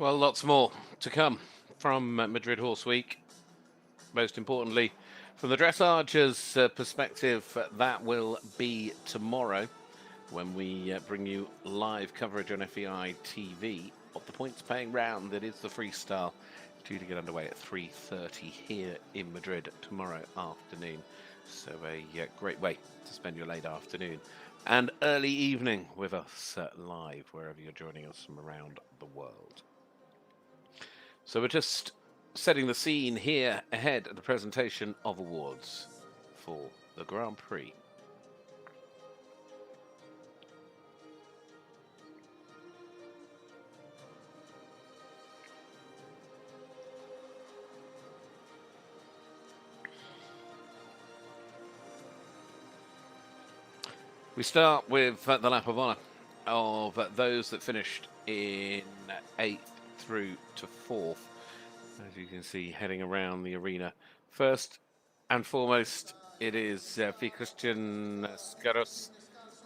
Well, lots more to come from Madrid Horse Week. Most importantly, from the dressage's perspective, that will be tomorrow when we bring you live coverage on FEI TV of the points-paying round that is the Freestyle, due to get underway at 3:30 here in Madrid tomorrow afternoon. So a great way to spend your late afternoon and early evening with us live wherever you're joining us from around the world. So we're just setting the scene here ahead of the presentation of awards for the Grand Prix. We start with the lap of honour of those that finished in 8th through to 4th. As you can see, heading around the arena. First and foremost, it is Fie Christine Skarsoe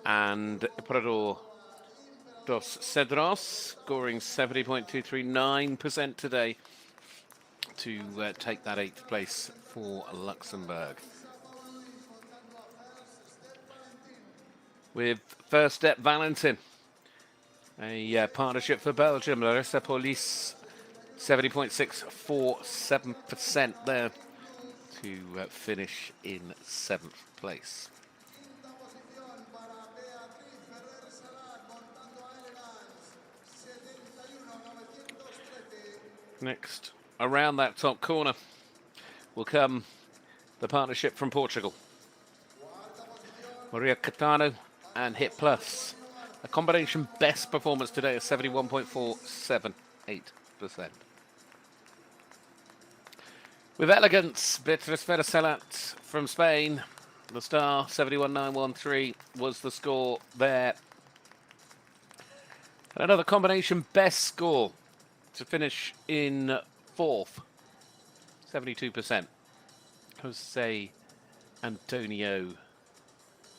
and Prado dos Cedros, scoring 70.239% today to take that 8th place for Luxembourg. With First Step Valentin, a partnership for Belgium, Larissa Pauluis, 70.647% there to finish in 7th place. Next, around that top corner will come the partnership from Portugal. Maria Caetano and Hit Plus. A combination best performance today of 71.478%. With elegance, Beatriz Ferrer-Salat from Spain, the star, 71.913 was the score there. And another combination best score to finish in 4th, 72%. Jose Antonio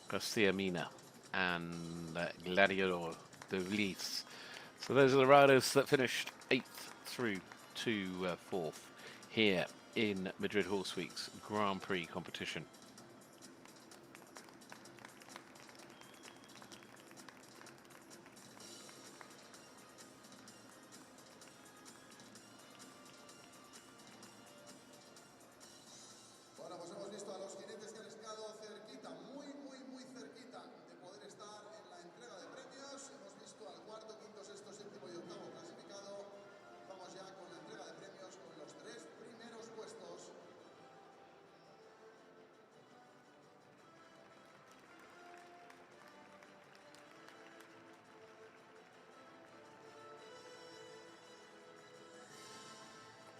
Garcia, Mina, and Gladiador de Vlies. So those are the riders that finished 8th through to 4th here in Madrid Horse Week's Grand Prix competition.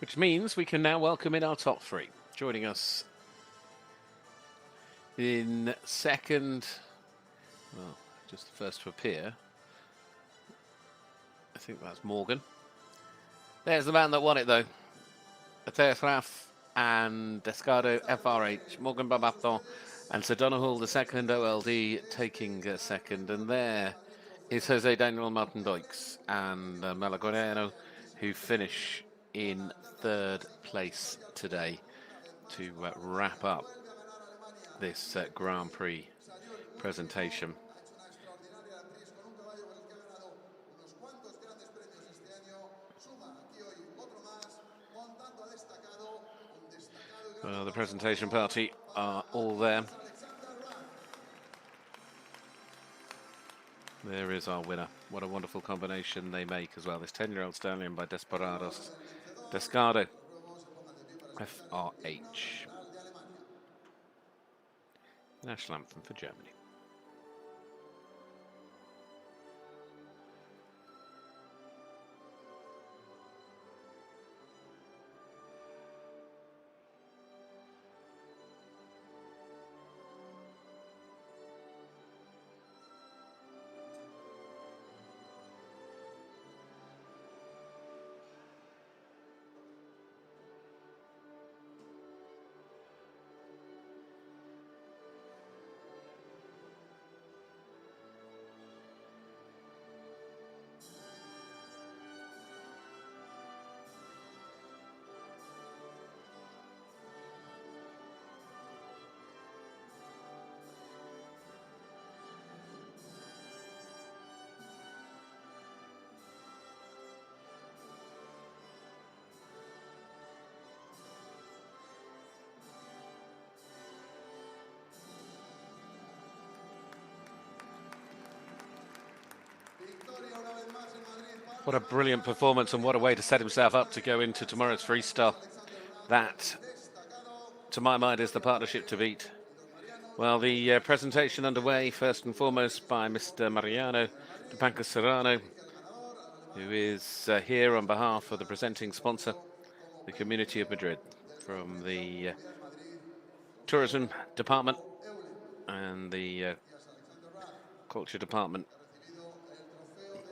Which means we can now welcome in our top 3. Joining us in second, well, just the first to appear, I think that's Morgan. There's the man that won it though. Matthias Rath and Descardo FRH, Morgan Barbancon and Sir Donahul the second, OLD taking second. And there is Jose Daniel Martin Doix and Malagonero, who finish in 3rd place today to wrap up this Grand Prix presentation. Well, the presentation party are all there. There is our winner. What a wonderful combination they make as well. This 10-year-old stallion by Desperados. Descardo, FRH. National anthem for Germany. What a brilliant performance, and what a way to set himself up to go into tomorrow's freestyle. That, to my mind, is the partnership to beat. Well, the presentation underway, first and foremost, by Mr. Mariano de Panca Serrano, who is here on behalf of the presenting sponsor, the Community of Madrid, from the Tourism Department and the Culture Department.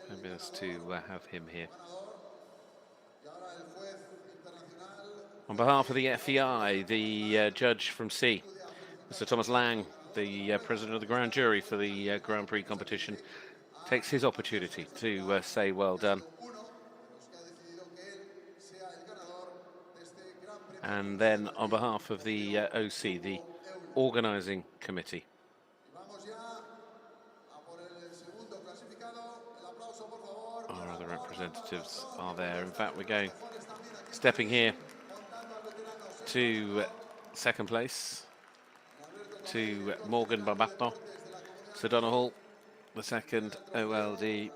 Fabulous to have him here. On behalf of the FEI, the judge from C, Mr. Thomas Lang, the president of the grand jury for the Grand Prix competition, takes his opportunity to say well done. And then on behalf of the OC, the organising committee, our other representatives are there. In fact, we're going, stepping here to second place, to Morgan Barbancon, Sir Donald, the second OLD.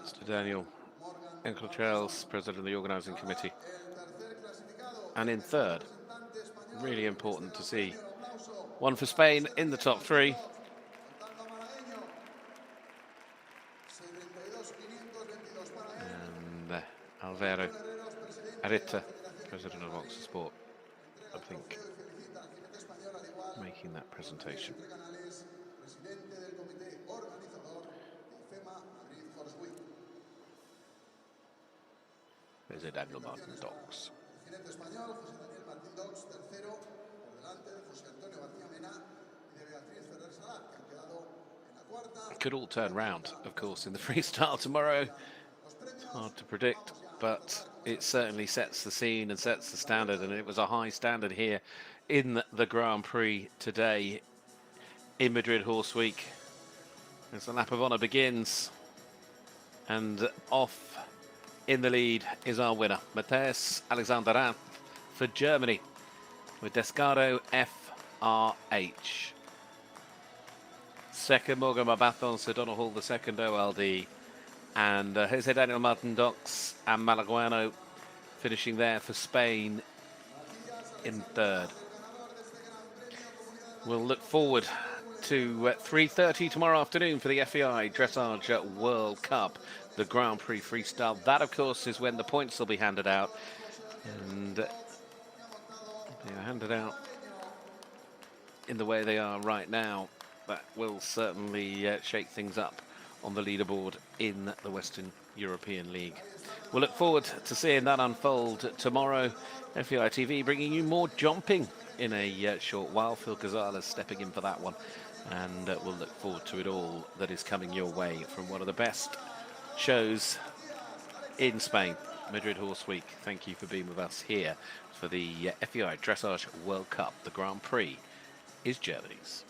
Mr. Daniel Enclachels, president of the organising committee. And in third, really important to see, one for Spain in the top three. And Alvaro Arita, president of Oxford Sport, I think, making that presentation. There's a Daniel Martin Docks. It could all turn round, of course, in the freestyle tomorrow. It's hard to predict, but it certainly sets the scene and sets the standard, and it was a high standard here in the Grand Prix today in Madrid Horse Week. As the lap of honour begins, and off in the lead is our winner, Matthias Alexandre Rath for Germany, with Descaro FRH. Second, Morgan Barbancon, Sir Donald Hall, the second OLD. And Jose Daniel Martin Docks and Malaguano finishing there for Spain in third. We'll look forward to 3:30 tomorrow afternoon for the FEI Dressage World Cup, the Grand Prix Freestyle. That, of course, is when the points will be handed out. And they are handed out in the way they are right now. That will certainly shake things up on the leaderboard in the Western European League. We'll look forward to seeing that unfold tomorrow. FEI TV bringing you more jumping in a short while. Phil Gonzalez stepping in for that one. And we'll look forward to it all that is coming your way from one of the best shows in Spain, Madrid Horse Week. Thank you for being with us here for the FEI Dressage World Cup. The Grand Prix is Germany's.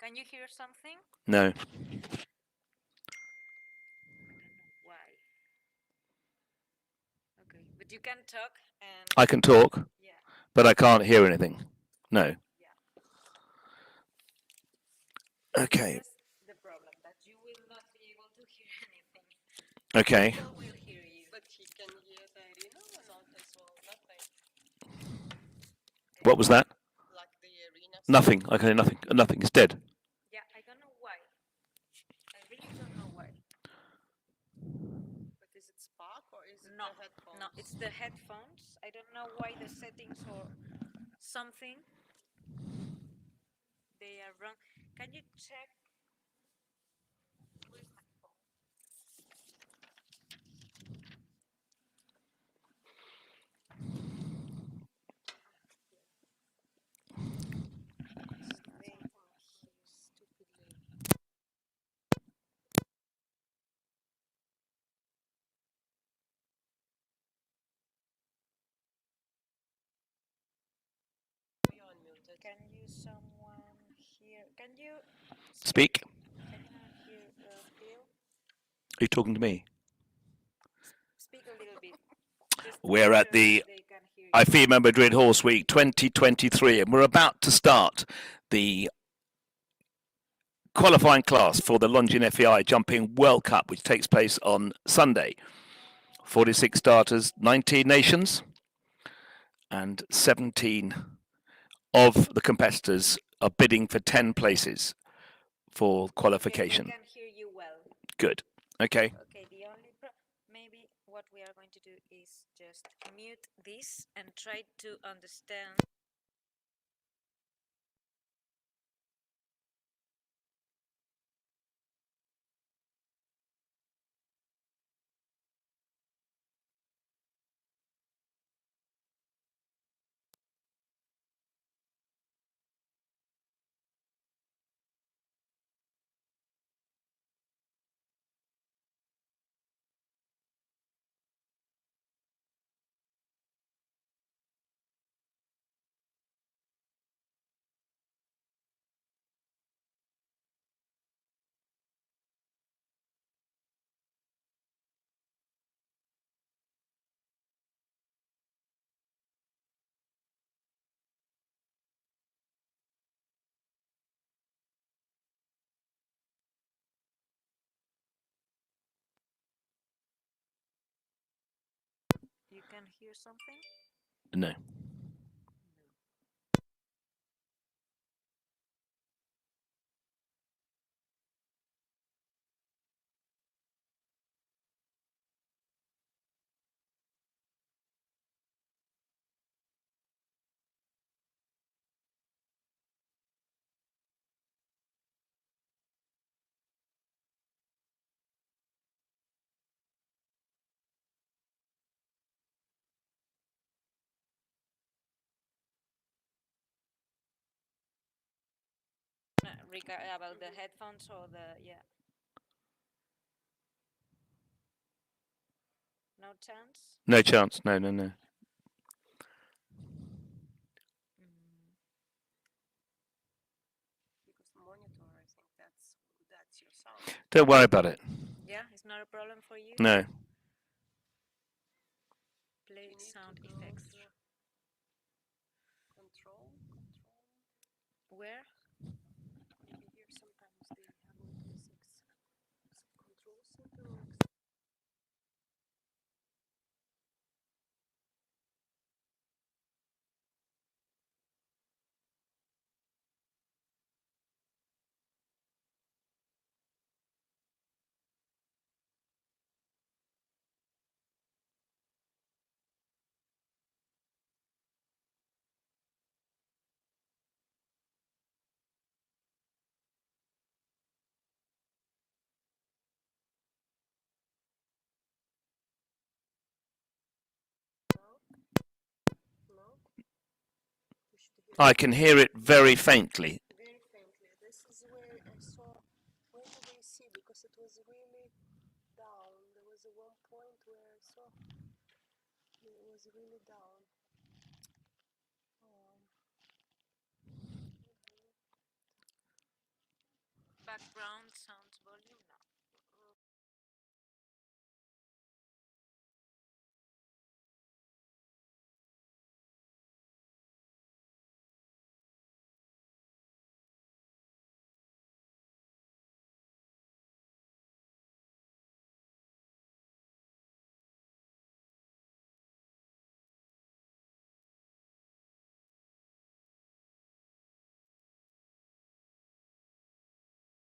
Can you hear something? No. I don't know why. Okay, but you can talk and I can talk, yeah, but I can't hear anything. No. yeah. Okay. That's the problem, that you will not be able to hear anything. Okay. People will hear you. But he can hear the arena or not as well? Nothing. What was that? Like the arena. Nothing. I can hear nothing. Nothing. It's dead. Yeah, I don't know why. I really don't know why. But is it Spark or is it No, the headphones? no, it's the headphones. I don't know why the settings or something they are wrong. Can you check? Where's my phone? Stupidly. We are unmuted. Can you someone hear? Can you Speak. Can you hear Phil? Are you talking to me? Speak a little bit. Just to We're make at sure the that they can hear you. FEI Madrid Horse Week 2023, and we're about to start the qualifying class for the Longines FEI Jumping World Cup, which takes place on Sunday. 46 starters, 19 nations, and 17 of the competitors are bidding for 10 places for qualification. Okay, we can hear you well. Good. Okay. Okay, the only maybe what we are going to do is just mute this and try to understand. You can hear something? No. About the headphones or the no chance. No chance. No, no, no. Because the monitor, I think that's your sound. Don't worry about it. Yeah, it's not a problem for you. No. Play You need sound to go effects. to control. Where? Maybe here sometimes they have all these control center. No? You should hear I can hear it very faintly. very faintly. This is where I saw. Where did I see? Because it was really down. There was a one point where I saw it was really down. background sounds volume?